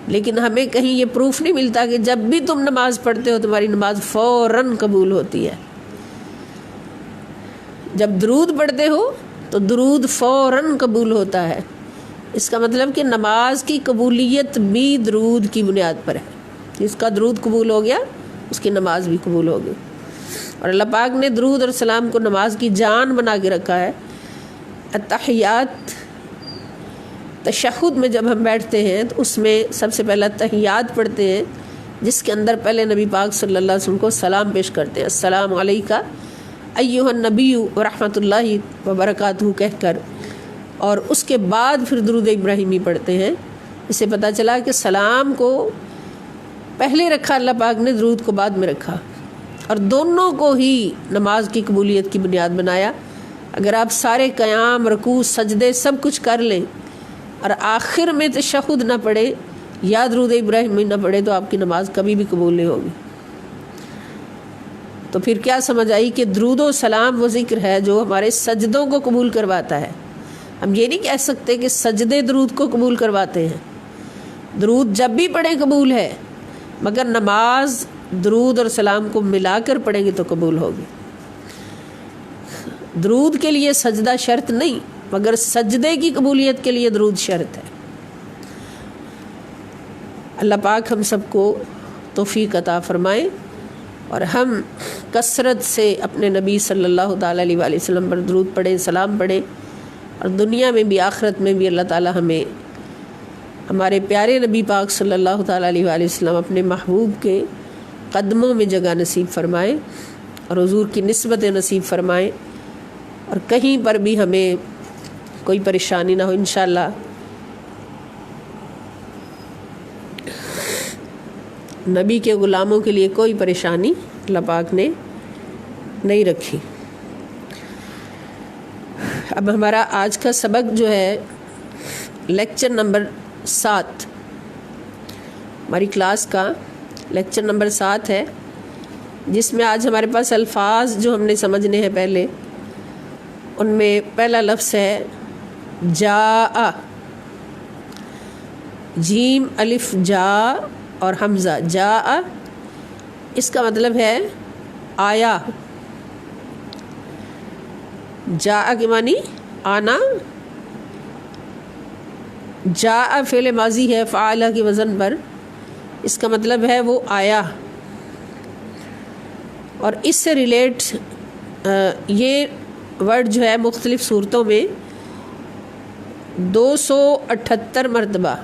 لیکن ہمیں کہیں یہ پروف نہیں ملتا کہ جب بھی تم نماز پڑھتے ہو تمہاری نماز فوراً قبول ہوتی ہے۔ جب درود پڑھتے ہو تو درود فوراً قبول ہوتا ہے، اس کا مطلب کہ نماز کی قبولیت بھی درود کی بنیاد پر ہے۔ جس کا درود قبول ہو گیا اس کی نماز بھی قبول ہو گئی۔ اور اللہ پاک نے درود اور سلام کو نماز کی جان بنا کے رکھا ہے۔ التحیات، تشہد میں جب ہم بیٹھتے ہیں تو اس میں سب سے پہلا تحیات پڑھتے ہیں، جس کے اندر پہلے نبی پاک صلی اللہ علیہ وسلم کو سلام پیش کرتے ہیں، السلام علیکہ ایھا النبی ورحمۃ اللہ وبرکاتہ کہہ کر، اور اس کے بعد پھر درود ابراہیمی پڑھتے ہیں، اس سے پتہ چلا کہ سلام کو پہلے رکھا اللہ پاک نے، درود کو بعد میں رکھا، اور دونوں کو ہی نماز کی قبولیت کی بنیاد بنایا۔ اگر آپ سارے قیام، رکوع، سجدے سب کچھ کر لیں اور آخر میں تشہد نہ پڑھے یا درود ابراہیمی نہ پڑھے تو آپ کی نماز کبھی بھی قبول نہیں ہوگی۔ تو پھر کیا سمجھ آئی کہ درود و سلام وہ ذکر ہے جو ہمارے سجدوں کو قبول کرواتا ہے۔ ہم یہ نہیں کہہ سکتے کہ سجدے درود کو قبول کرواتے ہیں، درود جب بھی پڑھیں قبول ہے، مگر نماز درود اور سلام کو ملا کر پڑھیں گے تو قبول ہوگی۔ درود کے لیے سجدہ شرط نہیں، مگر سجدے کی قبولیت کے لیے درود شرط ہے۔ اللہ پاک ہم سب کو توفیق عطا فرمائے اور ہم کثرت سے اپنے نبی صلی اللہ تعالیٰ علیہ وآلہ وسلم پر درود پڑھیں، سلام پڑھیں، اور دنیا میں بھی آخرت میں بھی اللہ تعالیٰ ہمیں ہمارے پیارے نبی پاک صلی اللہ تعالیٰ علیہ وآلہ وسلم اپنے محبوب کے قدموں میں جگہ نصیب فرمائے اور حضور کی نسبت نصیب فرمائے، اور کہیں پر بھی ہمیں کوئی پریشانی نہ ہو۔ انشاءاللہ نبی کے غلاموں کے لیے کوئی پریشانی اللہ پاک نے نہیں رکھی۔ اب ہمارا آج کا سبق جو ہے لیکچر نمبر 7، ہماری کلاس کا لیکچر نمبر 7 ہے، جس میں آج ہمارے پاس الفاظ جو ہم نے سمجھنے ہیں پہلے، ان میں پہلا لفظ ہے جاء، جیم الف جا اور حمزہ، جاء اس کا مطلب ہے آیا، جاء کے معنی آنا، جاء فعل ماضی ہے فعال کے وزن پر، اس کا مطلب ہے وہ آیا۔ اور اس سے ریلیٹ یہ ورڈ جو ہے مختلف صورتوں میں 278 مرتبہ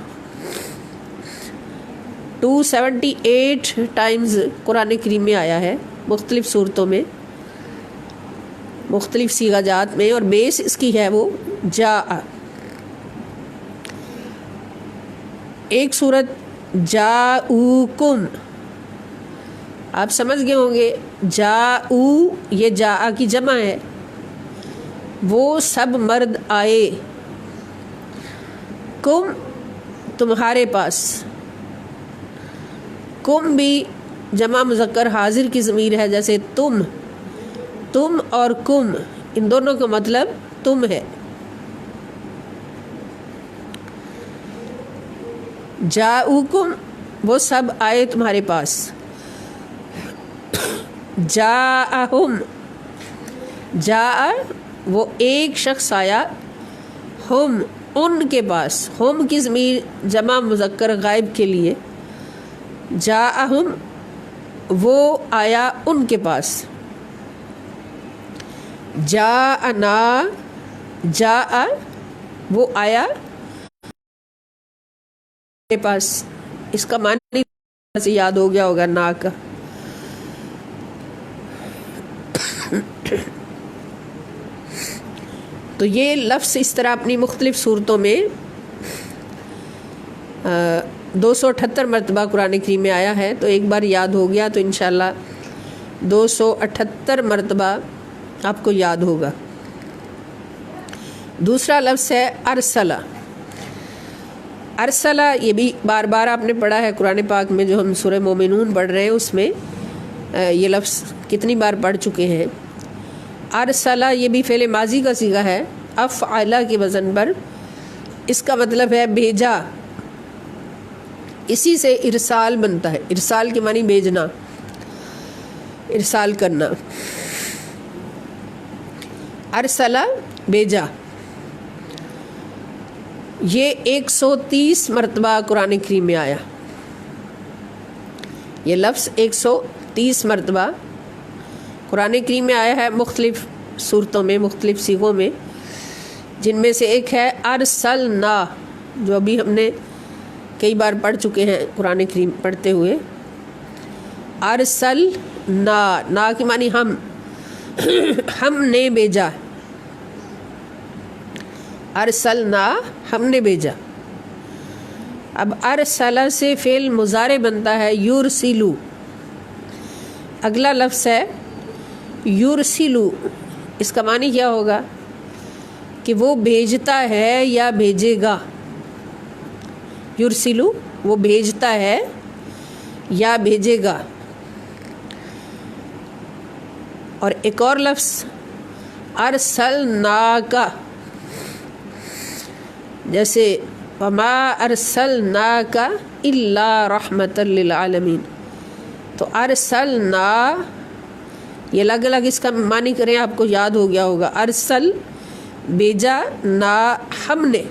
278 ٹائمز قرآن کریم میں آیا ہے، مختلف صورتوں میں، مختلف صیغہ جات میں، اور بیس اس کی ہے وہ جاء۔ ایک صورت جاؤکم، آپ سمجھ گئے ہوں گے، جاؤ یہ جاء کی جمع ہے، وہ سب مرد آئے، کم تمہارے پاس، کم بھی جمع مذکر حاضر کی ضمیر ہے، جیسے تم اور کم ان دونوں کا مطلب تم ہے۔ جاؤکم وہ سب آئے تمہارے پاس، جاءہم جاء وہ ایک شخص آیا، ہم ان کے پاس، ہم کی ضمیر جمع مذکر غائب کے لیے، جاءہم وہ آیا ان کے پاس، جاءنا جاء وہ آیا کے پاس، اس کا معنی سے یاد ہو گیا ہوگا نا کا۔ تو یہ لفظ اس طرح اپنی مختلف صورتوں میں 278 مرتبہ قرآن کریم میں آیا ہے، تو ایک بار یاد ہو گیا تو انشاءاللہ 278 مرتبہ آپ کو یاد ہوگا۔ دوسرا لفظ ہے ارسلہ۔ ارسلہ یہ بھی بار بار آپ نے پڑھا ہے قرآن پاک میں، جو ہم سورہ مومنون پڑھ رہے ہیں اس میں یہ لفظ کتنی بار پڑھ چکے ہیں۔ ارسلہ یہ بھی فعل ماضی کا صیغہ ہے، افعل کے وزن پر، اس کا مطلب ہے بھیجا، اسی سے ارسال بنتا ہے، ارسال کے معنی بھیجنا، ارسال کرنا، ارسلہ بھیجا۔ یہ 130 مرتبہ قرآن کریم میں آیا، یہ لفظ 130 مرتبہ قرآن کریم میں آیا ہے، مختلف صورتوں میں، مختلف صیغوں میں، جن میں سے ایک ہے ارسلنا، جو ابھی ہم نے کئی بار پڑھ چکے ہیں قرآن کریم پڑھتے ہوئے۔ ارسلنا، نا کی معنی ہم نے بھیجا، ارسلنا ہم نے بھیجا۔ اب ارسلہ سے فعل مضارع بنتا ہے یرسلو، اگلا لفظ ہے یرسلو، اس کا معنی کیا ہوگا کہ وہ بھیجتا ہے یا بھیجے گا. یرسلو وہ بھیجتا ہے یا بھیجے گا. اور ایک اور لفظ ارسلناک، جیسے وما ارسلناک الا رحمۃ للعالمین. تو ارسلنا یہ الگ الگ اس کا معنی کریں، آپ کو یاد ہو گیا ہوگا. ارسل بھیجا، نا ہم نے،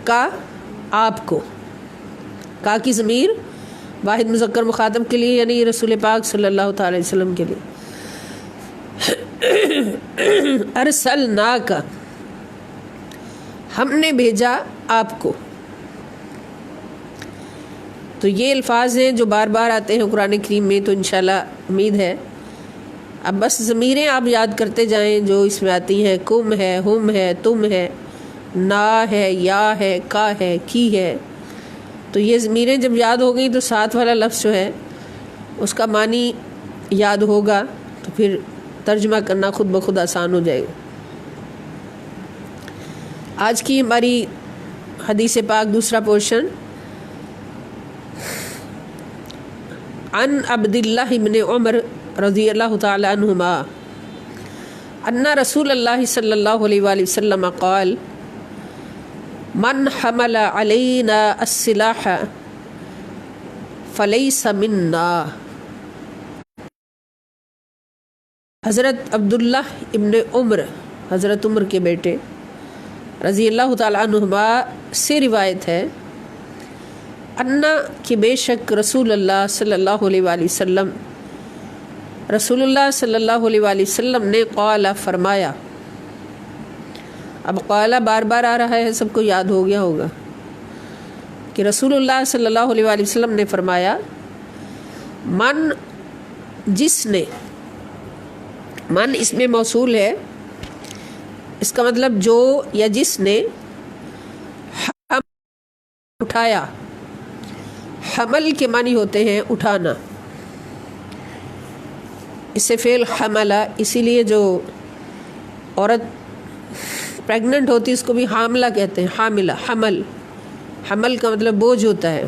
کا آپ کو، کا کی ضمیر واحد مذکر مخاطب کے لیے یعنی رسول پاک صلی اللہ تعالی وسلم کے لیے. ارسلناک ہم نے بھیجا آپ کو. تو یہ الفاظ ہیں جو بار بار آتے ہیں قرآن کریم میں. تو انشاءاللہ امید ہے اب بس ضمیریں آپ یاد کرتے جائیں جو اس میں آتی ہیں. کم ہے، ہم ہے، تم ہے، نا ہے، یا ہے، کا ہے، کی ہے. تو یہ ضمیریں جب یاد ہو گئیں تو ساتھ والا لفظ جو ہے اس کا معنی یاد ہوگا، تو پھر ترجمہ کرنا خود بخود آسان ہو جائے گا. آج کی ہماری حدیث پاک دوسرا پورشن، عن عبداللہ ابن عمر رضی اللہ تعالی عنہما ان رسول اللہ صلی اللہ علیہ وآلہ وسلم قال من حمل علینا السلاح فلیس منا. حضرت عبداللہ ابن عمر، حضرت عمر کے بیٹے رضی اللہ تعالیٰ عنہما سے روایت ہے انا کہ بے شک رسول اللہ صلی اللہ علیہ وآلہ وسلم، رسول اللہ صلی اللہ علیہ وآلہ وسلم نے قال فرمایا. اب قال بار بار آ رہا ہے، سب کو یاد ہو گیا ہوگا کہ رسول اللہ صلی اللہ علیہ وآلہ وسلم نے فرمایا من، جس نے، من اس میں موصول ہے، اس کا مطلب جو یا جس نے اٹھایا. حمل کے معنی ہوتے ہیں اٹھانا. اس سے فعل حملہ، اسی لیے جو عورت پریگننٹ ہوتی ہے اس کو بھی حاملہ کہتے ہیں. حاملہ، حمل، حمل کا مطلب بوجھ ہوتا ہے.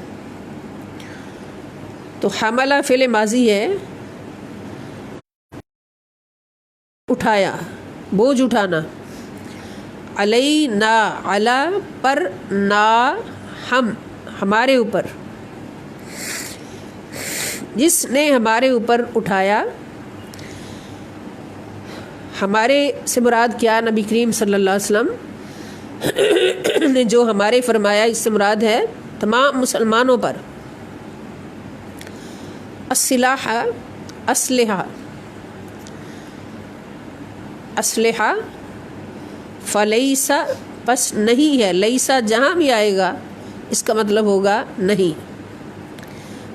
تو حملہ فعل ماضی ہے، اٹھایا، بوجھ اٹھانا. علینا، علی پر، نا ہم، ہمارے اوپر. جس نے ہمارے اوپر اٹھایا، ہمارے سے مراد کیا؟ نبی کریم صلی اللہ علیہ وسلم نے جو ہمارے فرمایا اس سے مراد ہے تمام مسلمانوں پر. السلاح، اسلحہ، اسلحہ. فلیسا پس نہیں ہے، لیسا جہاں بھی آئے گا اس کا مطلب ہوگا نہیں.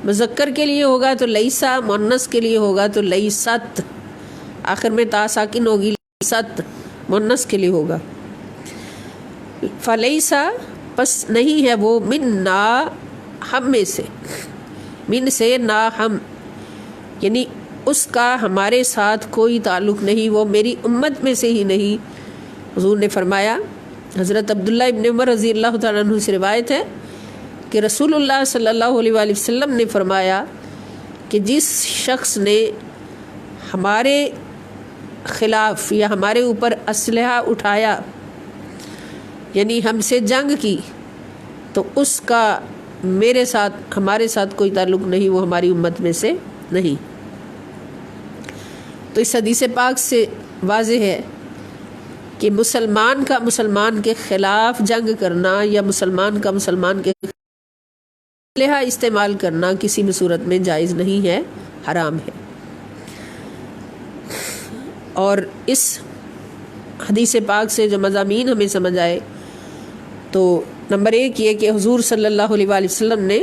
مذکر کے لیے ہوگا تو لیسا، مؤنث کے لیے ہوگا تو لیست، آخر میں تا ساکن ہوگی، لیست مؤنث کے لیے ہوگا. فلیسا پس نہیں ہے وہ، منا ہم میں سے، من سے نا ہم، یعنی اس کا ہمارے ساتھ کوئی تعلق نہیں، وہ میری امت میں سے ہی نہیں. حضور نے فرمایا، حضرت عبداللہ ابن عمر رضی اللہ تعالیٰ عنہ سے روایت ہے کہ رسول اللہ صلی اللہ علیہ وآلہ وسلم نے فرمایا کہ جس شخص نے ہمارے خلاف یا ہمارے اوپر اسلحہ اٹھایا، یعنی ہم سے جنگ کی، تو اس کا میرے ساتھ، ہمارے ساتھ کوئی تعلق نہیں، وہ ہماری امت میں سے نہیں. تو اس حدیث پاک سے واضح ہے کہ مسلمان کا مسلمان کے خلاف جنگ کرنا یا مسلمان کا مسلمان کے اسلحہ استعمال کرنا کسی بھی صورت میں جائز نہیں ہے، حرام ہے. اور اس حدیث پاک سے جو مضامین ہمیں سمجھ آئے تو نمبر 1 یہ کہ حضور صلی اللہ علیہ وآلہ وسلم نے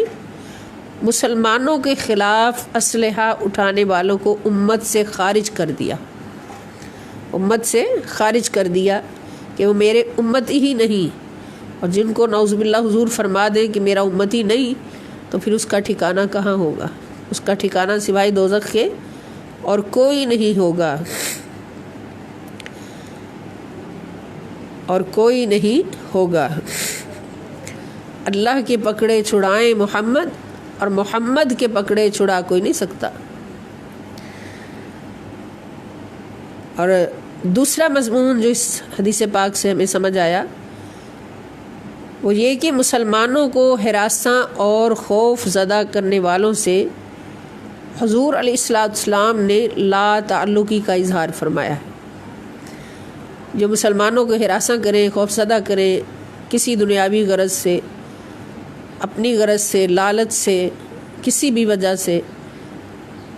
مسلمانوں کے خلاف اسلحہ اٹھانے والوں کو امت سے خارج کر دیا، امت سے خارج کر دیا کہ وہ میرے امت ہی نہیں. اور جن کو نعوذ باللہ حضور فرما دے کہ میرا امتی نہیں، تو پھر اس کا ٹھکانہ کہاں ہوگا؟ اس کا ٹھکانہ سوائے دوزخ کے اور کوئی نہیں ہوگا، اور کوئی نہیں ہوگا۔ اللہ کے پکڑے چھڑائیں محمد، اور محمد کے پکڑے چھڑا کوئی نہیں سکتا۔ اور دوسرا مضمون جو اس حدیث پاک سے ہمیں سمجھ آیا وہ یہ کہ مسلمانوں کو ہراساں اور خوف زدہ کرنے والوں سے حضور علیہ السلام نے لا تعلقی کا اظہار فرمایا ہے۔ جو مسلمانوں کو ہراساں کریں، خوف زدہ کریں کسی دنیاوی غرض سے، اپنی غرض سے، لالچ سے، کسی بھی وجہ سے،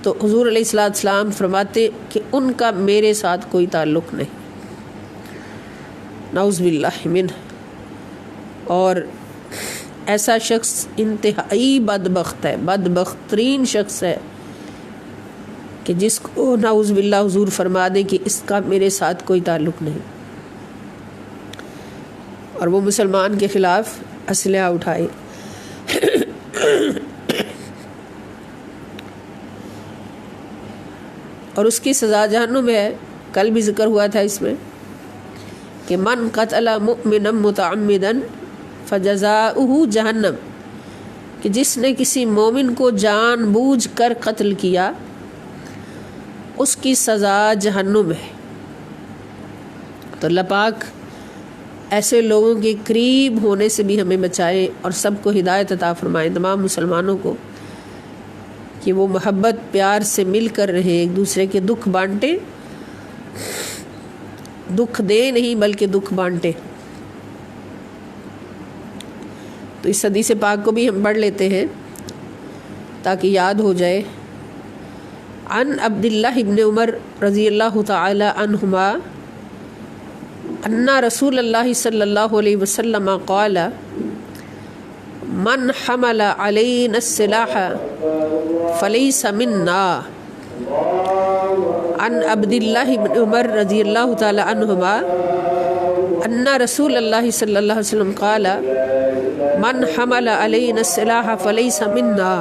تو حضور علیہ السلام فرماتے کہ ان کا میرے ساتھ کوئی تعلق نہیں، نعوذ باللہ منہ۔ اور ایسا شخص انتہائی بدبخت ہے، بدبخت ترین شخص ہے کہ جس کو نعوذ باللہ حضور فرما دے کہ اس کا میرے ساتھ کوئی تعلق نہیں، اور وہ مسلمان کے خلاف اسلحہ اٹھائے۔ اور اس کی سزا جہنم ہے۔ کل بھی ذکر ہوا تھا اس میں کہ من قتل مؤمنا متعمدا فجزاؤہ جہنم، کہ جس نے کسی مومن کو جان بوجھ کر قتل کیا اس کی سزا جہنم ہے۔ تو اللہ پاک ایسے لوگوں کے قریب ہونے سے بھی ہمیں بچائے اور سب کو ہدایت عطا فرمائے، تمام مسلمانوں کو، کہ وہ محبت پیار سے مل کر رہے، ایک دوسرے کے دکھ بانٹے، دکھ دے نہیں بلکہ دکھ بانٹے۔ تو اس حدیث پاک کو بھی ہم پڑھ لیتے ہیں تاکہ یاد ہو جائے۔ عن عبداللہ ابن عمر رضی اللہ تعالی عنہما ان رسول اللہ صلی اللہ علیہ وسلم قال من حمل علینا السلاح فلیس منا۔ عن عبداللہ ابن عمر رضی اللہ تعالی عنہما ان رسول اللہ صلی اللہ علیہ وسلم قال من حمل علینا السلاح فلیس منا۔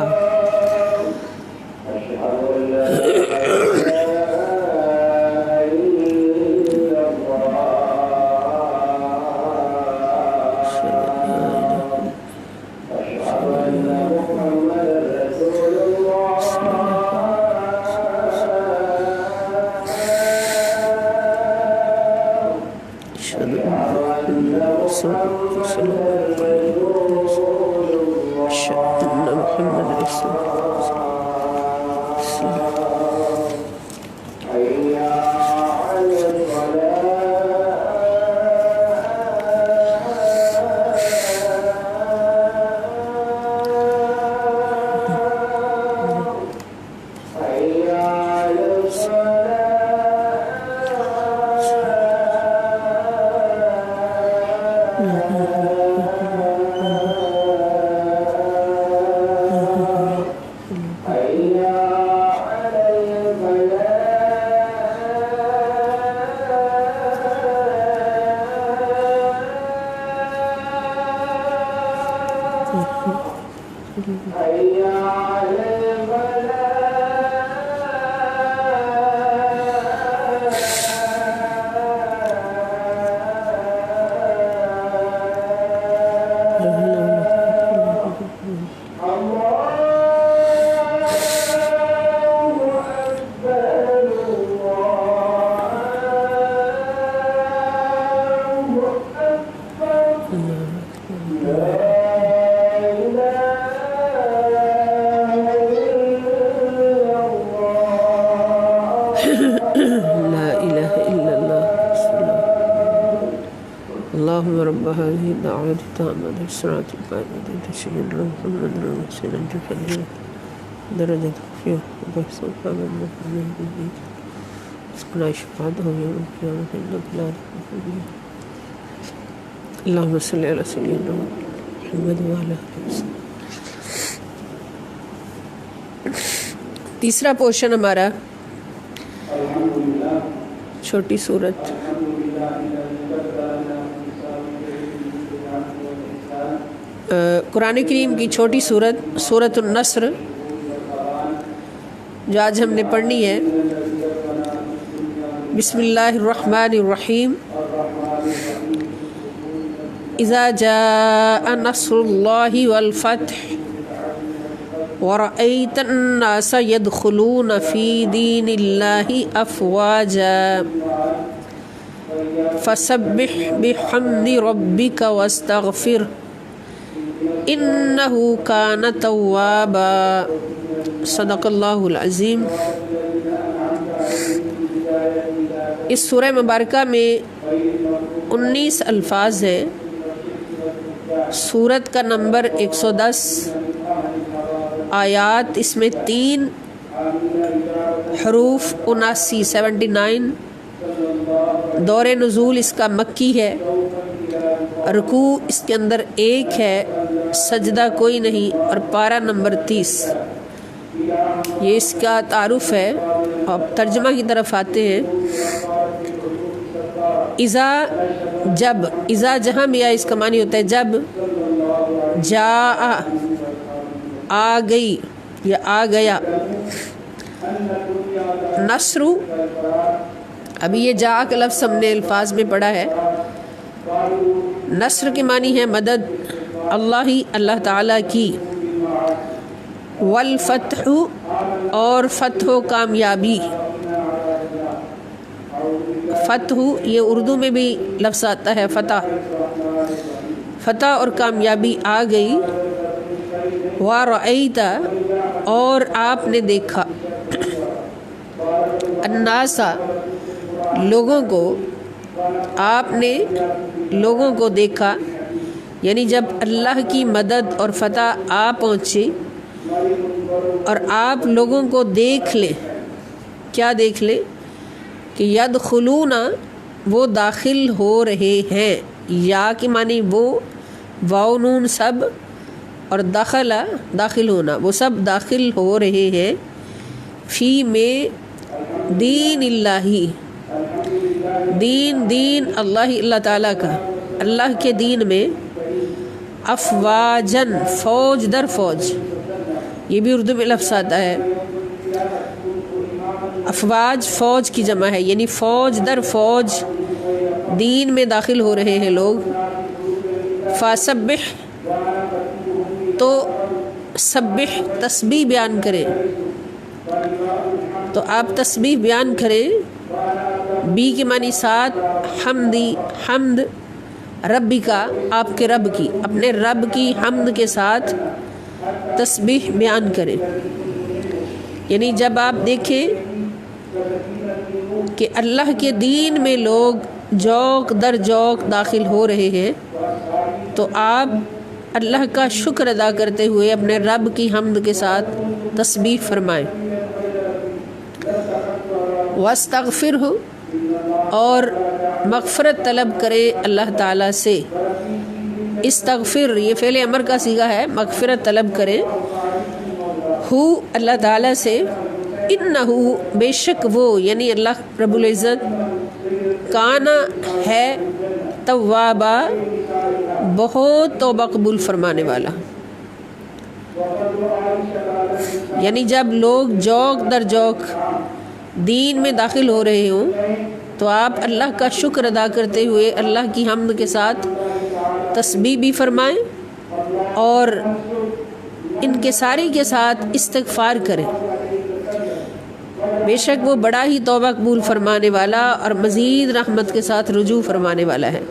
اللهم رب هذه الدعوة التامة والصلاة القائمة تشهد محمد رسول الله درجة فيه وبحث محمد محمد اسقنا شفاعته يوم القيامة إنك لا تخلف. اللهم صل على سيدنا محمد وعلى آله وسلم. تیسرا پورشن ہمارا چھوٹی سورت قرآن کریم کی چھوٹی صورت سورۃ النصر جو آج ہم نے پڑھنی ہے. بسم اللہ الرحمن الرحیم. اذا جاء نصر اللہ والفتح ورأيت الناس يدخلون في دين الله أفواجا فسبح بحمد ربك واستغفره إنه كان توابا. صدق اللہ العظیم. اس سورہ مبارکہ میں 19 الفاظ ہیں. سورت کا نمبر 110، آیات اس میں 3، حروف 79. دور نزول اس کا مکی ہے. رکوع اس کے اندر 1 ہے، سجدہ کوئی نہیں، اور پارہ نمبر 30. یہ اس کا تعارف ہے. اب ترجمہ کی طرف آتے ہیں. اذا جب، اذا جہاں بھی آئے اس کا معنی ہوتا ہے جب. جاء آ گئی یا آ گیا. نصر، ابھی یہ جاء کا لفظ ہم نے الفاظ میں پڑھا ہے. نصر کے معنی ہے مدد، اللہ تعالیٰ کی. والفتح، اور فتح و کامیابی. فتح یہ اردو میں بھی لفظ آتا ہے فتح. فتح اور کامیابی آ گئی. وَرَأَيْتَ، اور آپ نے دیکھا. النَّاسَ، لوگوں کو. آپ نے لوگوں کو دیکھا، یعنی جب اللہ کی مدد اور فتح آ پہنچی اور آپ لوگوں کو دیکھ لیں. کیا دیکھ لیں؟ کہ یدخلون، وہ داخل ہو رہے ہیں. یا کے معنی وہ، واو نون سب، اور داخل ہونا، وہ سب داخل ہو رہے ہیں. فی میں دین اللہ، دین اللہ تعالیٰ کا، اللہ کے دین میں. افواجن، فوج در فوج، یہ بھی اردو میں لفظ آتا ہے. افواج فوج کی جمع ہے، یعنی فوج در فوج دین میں داخل ہو رہے ہیں لوگ. فسبح، تو سبح تسبیح بیان کریں، تو آپ تسبیح بیان کریں. بی کے معنی ساتھ، حمد ربی کا، آپ کے رب کی، اپنے رب کی حمد کے ساتھ تسبیح بیان کریں. یعنی جب آپ دیکھیں کہ اللہ کے دین میں لوگ جوق در جوق داخل ہو رہے ہیں، تو آپ اللہ کا شکر ادا کرتے ہوئے اپنے رب کی حمد کے ساتھ تسبیح فرمائیں. واستغفرہ، اور مغفرت طلب کرے اللہ تعالیٰ سے. استغفر یہ فعل امر کا صیغہ ہے، مغفرت طلب کرے. ہو، اللہ تعالیٰ سے. انہ، بے شک وہ، یعنی اللہ رب العزت. کانا ہے، توابا، بہت توبہ قبول فرمانے والا. یعنی جب لوگ جوق در جوق دین میں داخل ہو رہے ہوں تو آپ اللہ کا شکر ادا کرتے ہوئے اللہ کی حمد کے ساتھ تسبیح بھی فرمائیں اور انکساری کے ساتھ استغفار کریں. بے شک وہ بڑا ہی توبہ قبول فرمانے والا اور مزید رحمت کے ساتھ رجوع فرمانے والا ہے.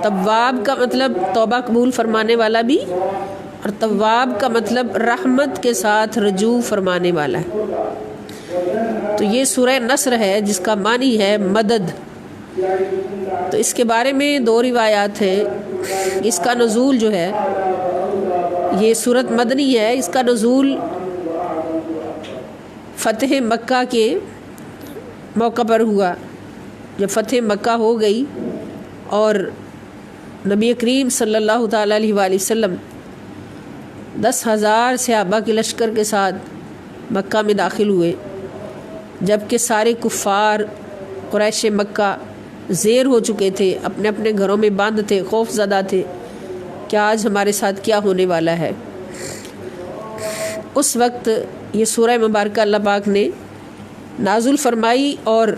تواب کا مطلب توبہ قبول فرمانے والا بھی، اور تواب کا مطلب رحمت کے ساتھ رجوع فرمانے والا ہے. تو یہ سورہ نصر ہے جس کا معنی ہے مدد. تو اس کے بارے میں 2 روایات ہیں. اس کا نزول جو ہے، یہ سورت مدنی ہے، اس کا نزول فتح مکہ کے موقع پر ہوا. جب فتح مکہ ہو گئی اور نبی کریم صلی اللہ تعالیٰ علیہ وآلہ وسلم 10,000 صحابہ کے لشکر کے ساتھ مکہ میں داخل ہوئے، جبکہ سارے کفار قریش مکہ زیر ہو چکے تھے، اپنے اپنے گھروں میں بند تھے، خوف زدہ تھے کہ آج ہمارے ساتھ کیا ہونے والا ہے۔ اس وقت یہ سورہ مبارکہ اللہ پاک نے نازل فرمائی اور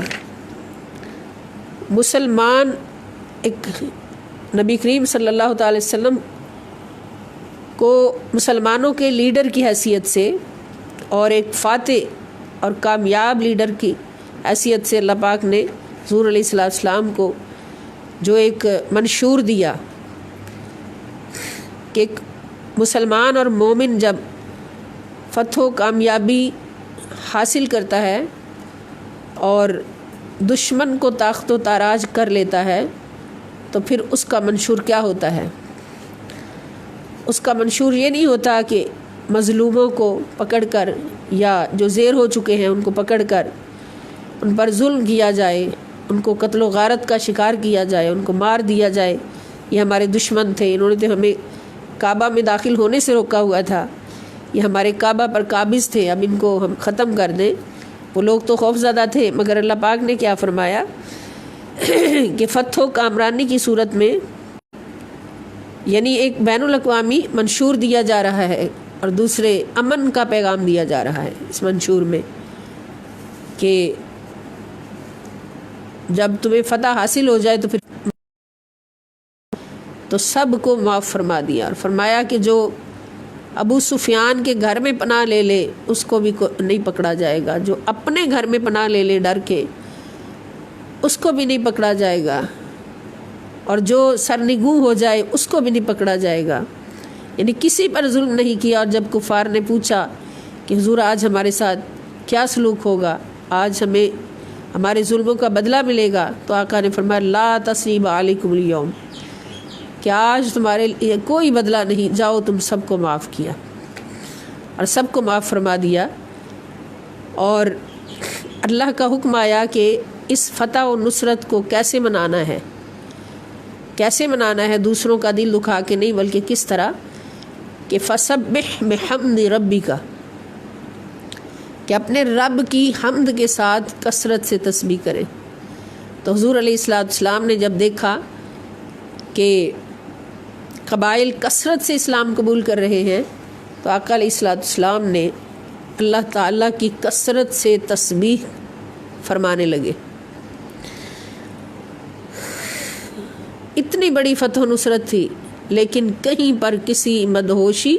مسلمان ایک نبی کریم صلی اللہ تعالی وسلم کو مسلمانوں کے لیڈر کی حیثیت سے اور ایک فاتح اور کامیاب لیڈر کی حیثیت سے اللہ پاک نے حضور علیہ السلام کو جو ایک منشور دیا کہ ایک مسلمان اور مومن جب فتح و کامیابی حاصل کرتا ہے اور دشمن کو طاقت و تاراج کر لیتا ہے تو پھر اس کا منشور کیا ہوتا ہے؟ اس کا منشور یہ نہیں ہوتا کہ مظلوموں کو پکڑ کر یا جو زیر ہو چکے ہیں ان کو پکڑ کر ان پر ظلم کیا جائے، ان کو قتل و غارت کا شکار کیا جائے، ان کو مار دیا جائے، یہ ہمارے دشمن تھے، انہوں نے تو ہمیں کعبہ میں داخل ہونے سے روکا ہوا تھا، یہ ہمارے کعبہ پر قابض تھے، اب ان کو ہم ختم کر دیں۔ وہ لوگ تو خوف زدہ تھے، مگر اللہ پاک نے کیا فرمایا کہ فتح و کامرانی کی صورت میں یعنی ایک بین الاقوامی منشور دیا جا رہا ہے اور دوسرے امن کا پیغام دیا جا رہا ہے اس منشور میں کہ جب تمہیں فتح حاصل ہو جائے تو پھر تو سب کو معاف فرما دیا اور فرمایا کہ جو ابو سفیان کے گھر میں پناہ لے لے اس کو بھی نہیں پکڑا جائے گا، جو اپنے گھر میں پناہ لے لے ڈر کے اس کو بھی نہیں پکڑا جائے گا، اور جو سرنگوں ہو جائے اس کو بھی نہیں پکڑا جائے گا، یعنی کسی پر ظلم نہیں کیا۔ اور جب کفار نے پوچھا کہ حضور آج ہمارے ساتھ کیا سلوک ہوگا، آج ہمیں ہمارے ظلموں کا بدلہ ملے گا، تو آقا نے فرمایا لا تثریب علیکم اليوم، کہ آج تمہارے لیے کوئی بدلہ نہیں، جاؤ تم سب کو معاف کیا اور سب کو معاف فرما دیا۔ اور اللہ کا حکم آیا کہ اس فتح و نصرت کو کیسے منانا ہے، کیسے منانا ہے، دوسروں کا دل دکھا کے نہیں بلکہ کس طرح کہ فسبح بحمد ربک، کہ اپنے رب کی حمد کے ساتھ کثرت سے تسبیح کریں۔ تو حضور علیہ السلام نے جب دیکھا کہ قبائل کثرت سے اسلام قبول کر رہے ہیں تو آقا علیہ السلام نے اللہ تعالیٰ کی کثرت سے تسبیح فرمانے لگے۔ اتنی بڑی فتح و نصرت تھی لیکن کہیں پر کسی مدہوشی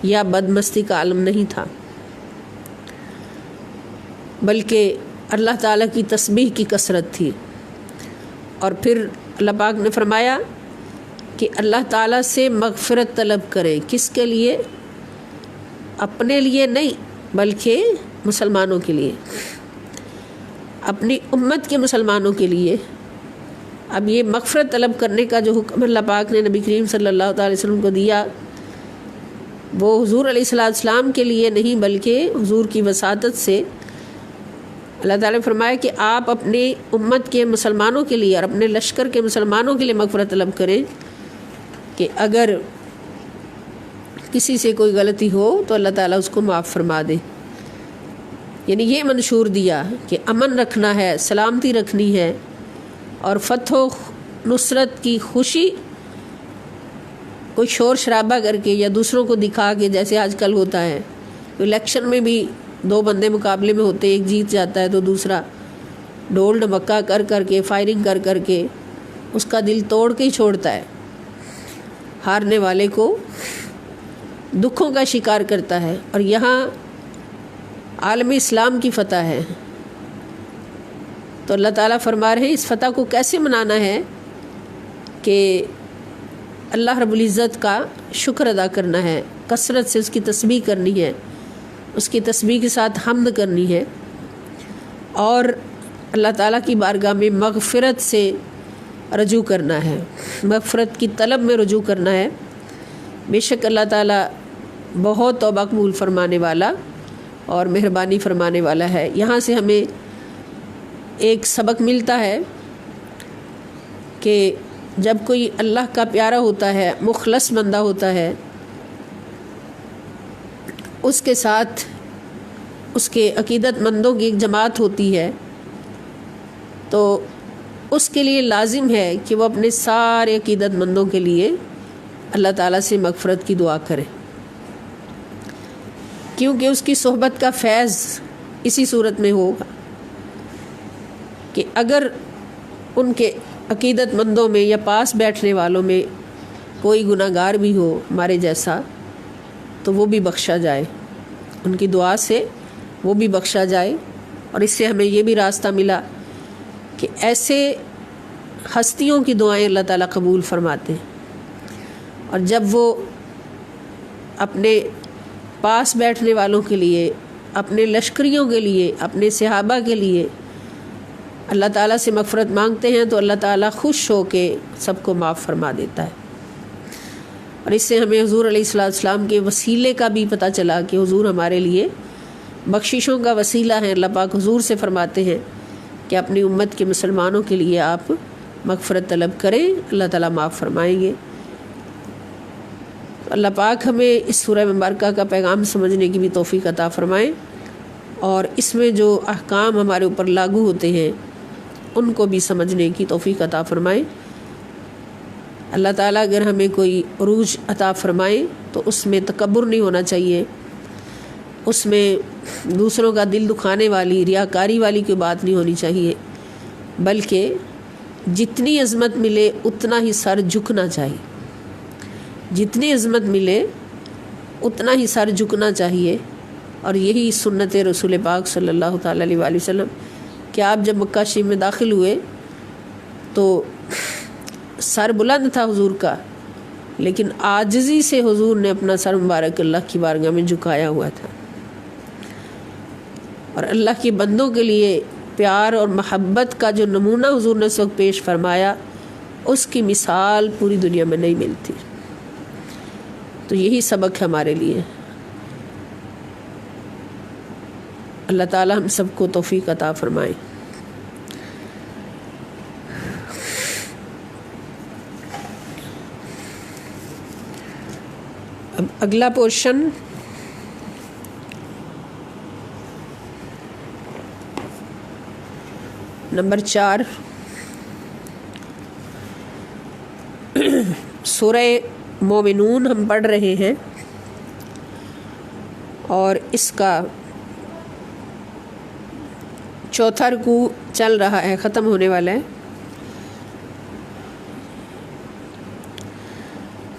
یا بدمستی کا عالم نہیں تھا، بلکہ اللہ تعالیٰ کی تسبیح کی کثرت تھی۔ اور پھر اللہ پاک نے فرمایا کہ اللہ تعالیٰ سے مغفرت طلب کریں، کس کے لیے؟ اپنے لیے نہیں بلکہ مسلمانوں کے لیے، اپنی امت کے مسلمانوں کے لیے۔ اب یہ مغفرت طلب کرنے کا جو حکم اللہ پاک نے نبی کریم صلی اللہ تعالی وسلم کو دیا وہ حضور علیہ السلام کے لیے نہیں بلکہ حضور کی وساطت سے اللہ تعالیٰ نے فرمایا کہ آپ اپنی امت کے مسلمانوں کے لیے اور اپنے لشکر کے مسلمانوں کے لیے مغفرت طلب کریں کہ اگر کسی سے کوئی غلطی ہو تو اللہ تعالیٰ اس کو معاف فرما دے۔ یعنی یہ منشور دیا کہ امن رکھنا ہے، سلامتی رکھنی ہے، اور فتح و نصرت کی خوشی کوئی شور شرابہ کر کے یا دوسروں کو دکھا کے جیسے آج کل ہوتا ہے، الیکشن میں بھی دو بندے مقابلے میں ہوتے، ایک جیت جاتا ہے تو دوسرا ڈھول ڈھمکا کر کر کے فائرنگ کر کر کے اس کا دل توڑ کے ہی چھوڑتا ہے، ہارنے والے کو دکھوں کا شکار کرتا ہے۔ اور یہاں عالم اسلام کی فتح ہے تو اللہ تعالیٰ فرما رہے ہیں اس فتح کو کیسے منانا ہے کہ اللہ رب العزت کا شکر ادا کرنا ہے، کثرت سے اس کی تسبیح کرنی ہے، اس کی تسبیح کے ساتھ حمد کرنی ہے، اور اللہ تعالیٰ کی بارگاہ میں مغفرت سے رجوع کرنا ہے، مغفرت کی طلب میں رجوع کرنا ہے۔ بے شک اللہ تعالیٰ بہت توبہ قبول فرمانے والا اور مہربانی فرمانے والا ہے۔ یہاں سے ہمیں ایک سبق ملتا ہے کہ جب کوئی اللہ کا پیارا ہوتا ہے، مخلص بندہ ہوتا ہے، اس کے ساتھ اس کے عقیدت مندوں کی ایک جماعت ہوتی ہے تو اس کے لیے لازم ہے کہ وہ اپنے سارے عقیدت مندوں کے لیے اللہ تعالیٰ سے مغفرت کی دعا کرے، کیونکہ اس کی صحبت کا فیض اسی صورت میں ہوگا کہ اگر ان کے عقیدت مندوں میں یا پاس بیٹھنے والوں میں کوئی گناہ گار بھی ہو ہمارے جیسا تو وہ بھی بخشا جائے، ان کی دعا سے وہ بھی بخشا جائے۔ اور اس سے ہمیں یہ بھی راستہ ملا کہ ایسے ہستیوں کی دعائیں اللہ تعالیٰ قبول فرماتے ہیں، اور جب وہ اپنے پاس بیٹھنے والوں کے لیے، اپنے لشکریوں کے لیے، اپنے صحابہ کے لیے اللہ تعالیٰ سے مغفرت مانگتے ہیں تو اللہ تعالیٰ خوش ہو کے سب کو معاف فرما دیتا ہے۔ اور اس سے ہمیں حضور علیہ السلام کے وسیلے کا بھی پتہ چلا کہ حضور ہمارے لیے بخششوں کا وسیلہ ہے۔ اللہ پاک حضور سے فرماتے ہیں کہ اپنی امت کے مسلمانوں کے لیے آپ مغفرت طلب کریں، اللہ تعالیٰ معاف فرمائیں گے۔ اللہ پاک ہمیں اس سورہ مبارکہ کا پیغام سمجھنے کی بھی توفیق عطا فرمائیں، اور اس میں جو احکام ہمارے اوپر لاگو ہوتے ہیں ان کو بھی سمجھنے کی توفیق عطا فرمائیں۔ اللہ تعالیٰ اگر ہمیں کوئی عروج عطا فرمائے تو اس میں تکبر نہیں ہونا چاہیے، اس میں دوسروں کا دل دکھانے والی، ریاکاری والی کوئی بات نہیں ہونی چاہیے، بلکہ جتنی عظمت ملے اتنا ہی سر جھکنا چاہیے، جتنی عظمت ملے اتنا ہی سر جھکنا چاہیے۔ اور یہی سنت رسول پاک صلی اللہ تعالیٰ علیہ وآلہ وسلم کہ آپ جب مکہ شریف میں داخل ہوئے تو سر بلند تھا حضور کا، لیکن عاجزی سے حضور نے اپنا سر مبارک اللہ کی بارگاہ میں جھکایا ہوا تھا، اور اللہ کے بندوں کے لیے پیار اور محبت کا جو نمونہ حضور نے اس وقت پیش فرمایا اس کی مثال پوری دنیا میں نہیں ملتی۔ تو یہی سبق ہے ہمارے لیے۔ اللہ تعالی ہم سب کو توفیق عطا فرمائے۔ اب اگلا پورشن نمبر 4 سورہ مومنون ہم پڑھ رہے ہیں، اور اس کا چوتھا رکوع چل رہا ہے، ختم ہونے والا ہے۔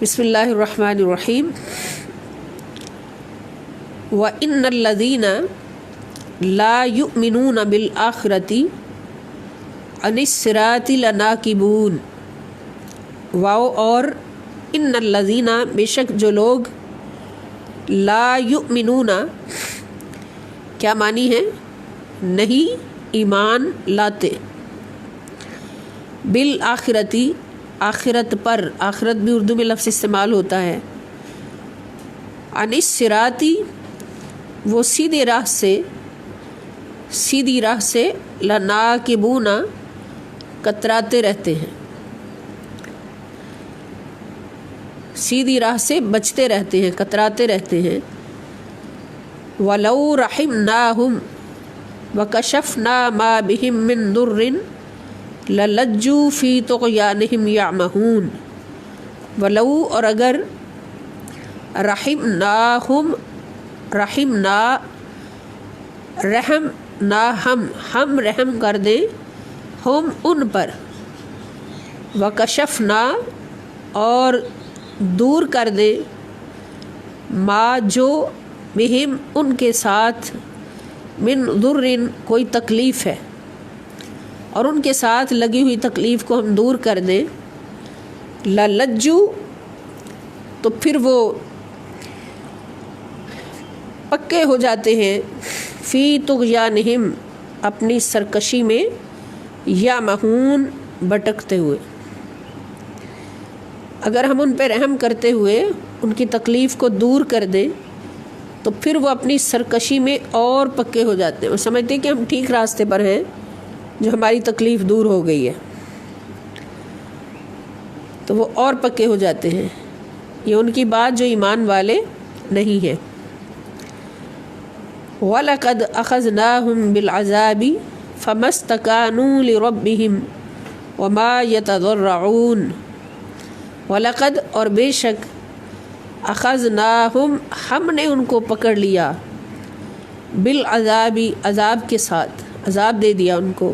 بسم اللہ الرحمن الرحیم۔ وَإِنَّ الَّذِينَ لَا يُؤْمِنُونَ بِالْآخِرَةِ عَنِ الصِّرَاطِ لَنَاكِبُونَ۔ واو اور ان الذین، بے شک جو لوگ، لا یؤمنون کیا معنی ہے؟ نہیں ایمان لاتے، بالآخرتی آخرت پر، آخرت بھی اردو میں لفظ استعمال ہوتا ہے، عن الصراطی وہ سیدھی راہ سے، لناکبون کتراتے رہتے ہیں، سیدھی راہ سے بچتے رہتے ہیں، کتراتے رہتے ہیں۔ وَلَوْ رَحِمْنَاهُمْ وَكَشَفْنَا مَا بِهِمْ مِنْ ضُرٍّ لَلَجُّوا فِي طُغْيَانِهِمْ يَعْمَهُونَ۔ وَلَوْ اور اگر، رحمنا ہم رحم کر دیں، ہم ان پر، وَكَشَفْنَا اور دور کر دے، ما جو، بہم ان کے ساتھ، من ضرٍ کوئی تکلیف ہے، اور ان کے ساتھ لگی ہوئی تکلیف کو ہم دور کر دیں، للجو تو پھر وہ پکے ہو جاتے ہیں، فی طغیانہم اپنی سرکشی میں، یعمہون بھٹکتے ہوئے۔ اگر ہم ان پہ رحم کرتے ہوئے ان کی تکلیف کو دور کر دیں تو پھر وہ اپنی سرکشی میں اور پکے ہو جاتے ہیں، وہ سمجھتے ہیں کہ ہم ٹھیک راستے پر ہیں، جو ہماری تکلیف دور ہو گئی ہے، تو وہ اور پکے ہو جاتے ہیں۔ یہ ان کی بات جو ایمان والے نہیں ہیں۔ وَلَقَدْ أَخَذْنَاهُمْ بِالْعَذَابِ فَمَا اسْتَكَانُوا لِرَبِّهِمْ وما یتضرعون ولقد اور بے شک اخذناہم ہم نے ان کو پکڑ لیا بالعذابی عذاب کے ساتھ عذاب دے دیا ان کو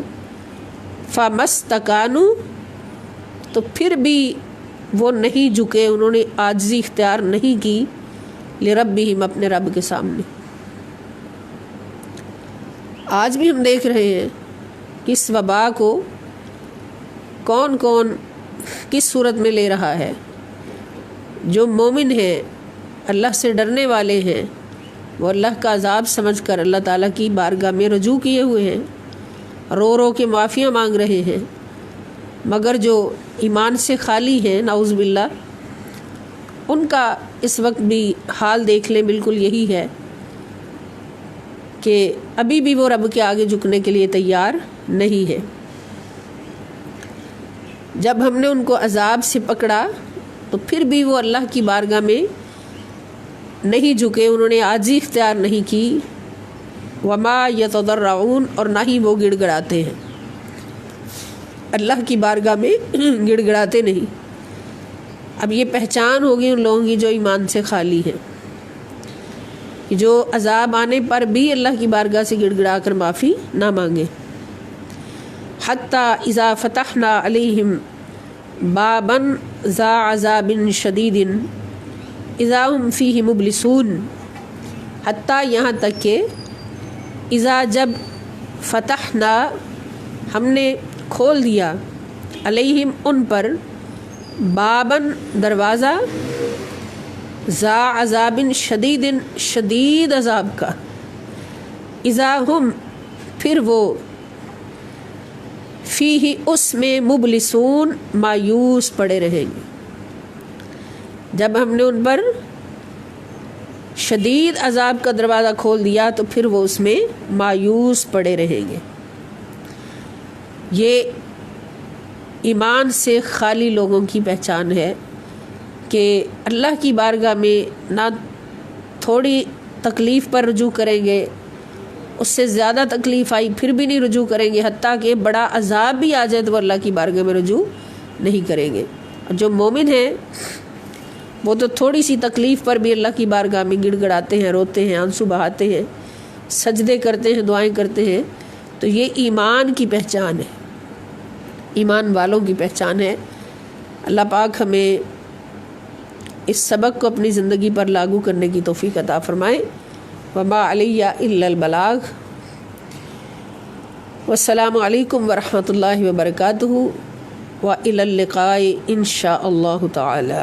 فمستکانوا تو پھر بھی وہ نہیں جھکے انہوں نے عاجزی اختیار نہیں کی لربہم اپنے رب کے سامنے. آج بھی ہم دیکھ رہے ہیں کہ اس وبا کو کون کون کس صورت میں لے رہا ہے. جو مومن ہیں اللہ سے ڈرنے والے ہیں وہ اللہ کا عذاب سمجھ کر اللہ تعالیٰ کی بارگاہ میں رجوع کیے ہوئے ہیں, رو رو کے معافیاں مانگ رہے ہیں. مگر جو ایمان سے خالی ہیں نعوذ باللہ ان کا اس وقت بھی حال دیکھ لیں بالکل یہی ہے کہ ابھی بھی وہ رب کے آگے جھکنے کے لیے تیار نہیں ہے. جب ہم نے ان کو عذاب سے پکڑا تو پھر بھی وہ اللہ کی بارگاہ میں نہیں جھکے, انہوں نے عاجزی اختیار نہیں کی. وما یتضرعون اور نہ ہی وہ گڑ گڑاتے ہیں, اللہ کی بارگاہ میں گڑ گڑاتے نہیں. اب یہ پہچان ہوگی ان لوگوں کی جو ایمان سے خالی ہیں کہ جو عذاب آنے پر بھی اللہ کی بارگاہ سے گڑ گڑا کر معافی نہ مانگے. حتی اذا فتحنا علیہم بابا ذا عذاب شدید اذا ہم فیہ مبلسون. حتی یہاں تک کہ اذا جب فتحنا ہم نے کھول دیا علیہم ان پر باباً دروازہ ذا عذاب شدید شدید عذاب کا اذا ہم پھر وہ فیہ اس میں مبلسون مایوس پڑے رہیں گے. جب ہم نے ان پر شدید عذاب کا دروازہ کھول دیا تو پھر وہ اس میں مایوس پڑے رہیں گے. یہ ایمان سے خالی لوگوں کی پہچان ہے کہ اللہ کی بارگاہ میں نہ تھوڑی تکلیف پر رجوع کریں گے, اس سے زیادہ تکلیف آئی پھر بھی نہیں رجوع کریں گے, حتیٰ کہ بڑا عذاب بھی آ جائے تو وہ اللہ کی بارگاہ میں رجوع نہیں کریں گے. اور جو مومن ہیں وہ تو تھوڑی سی تکلیف پر بھی اللہ کی بارگاہ میں گڑ گڑاتے ہیں, روتے ہیں, آنسو بہاتے ہیں, سجدے کرتے ہیں, دعائیں کرتے ہیں. تو یہ ایمان کی پہچان ہے, ایمان والوں کی پہچان ہے. اللہ پاک ہمیں اس سبق کو اپنی زندگی پر لاگو کرنے کی توفیق عطا فرمائے. وما علیہ الا البلاغ. والسلام علیکم ورحمۃ اللہ وبرکاتہ. وإلی اللقاء ان شاء اللہ تعالی.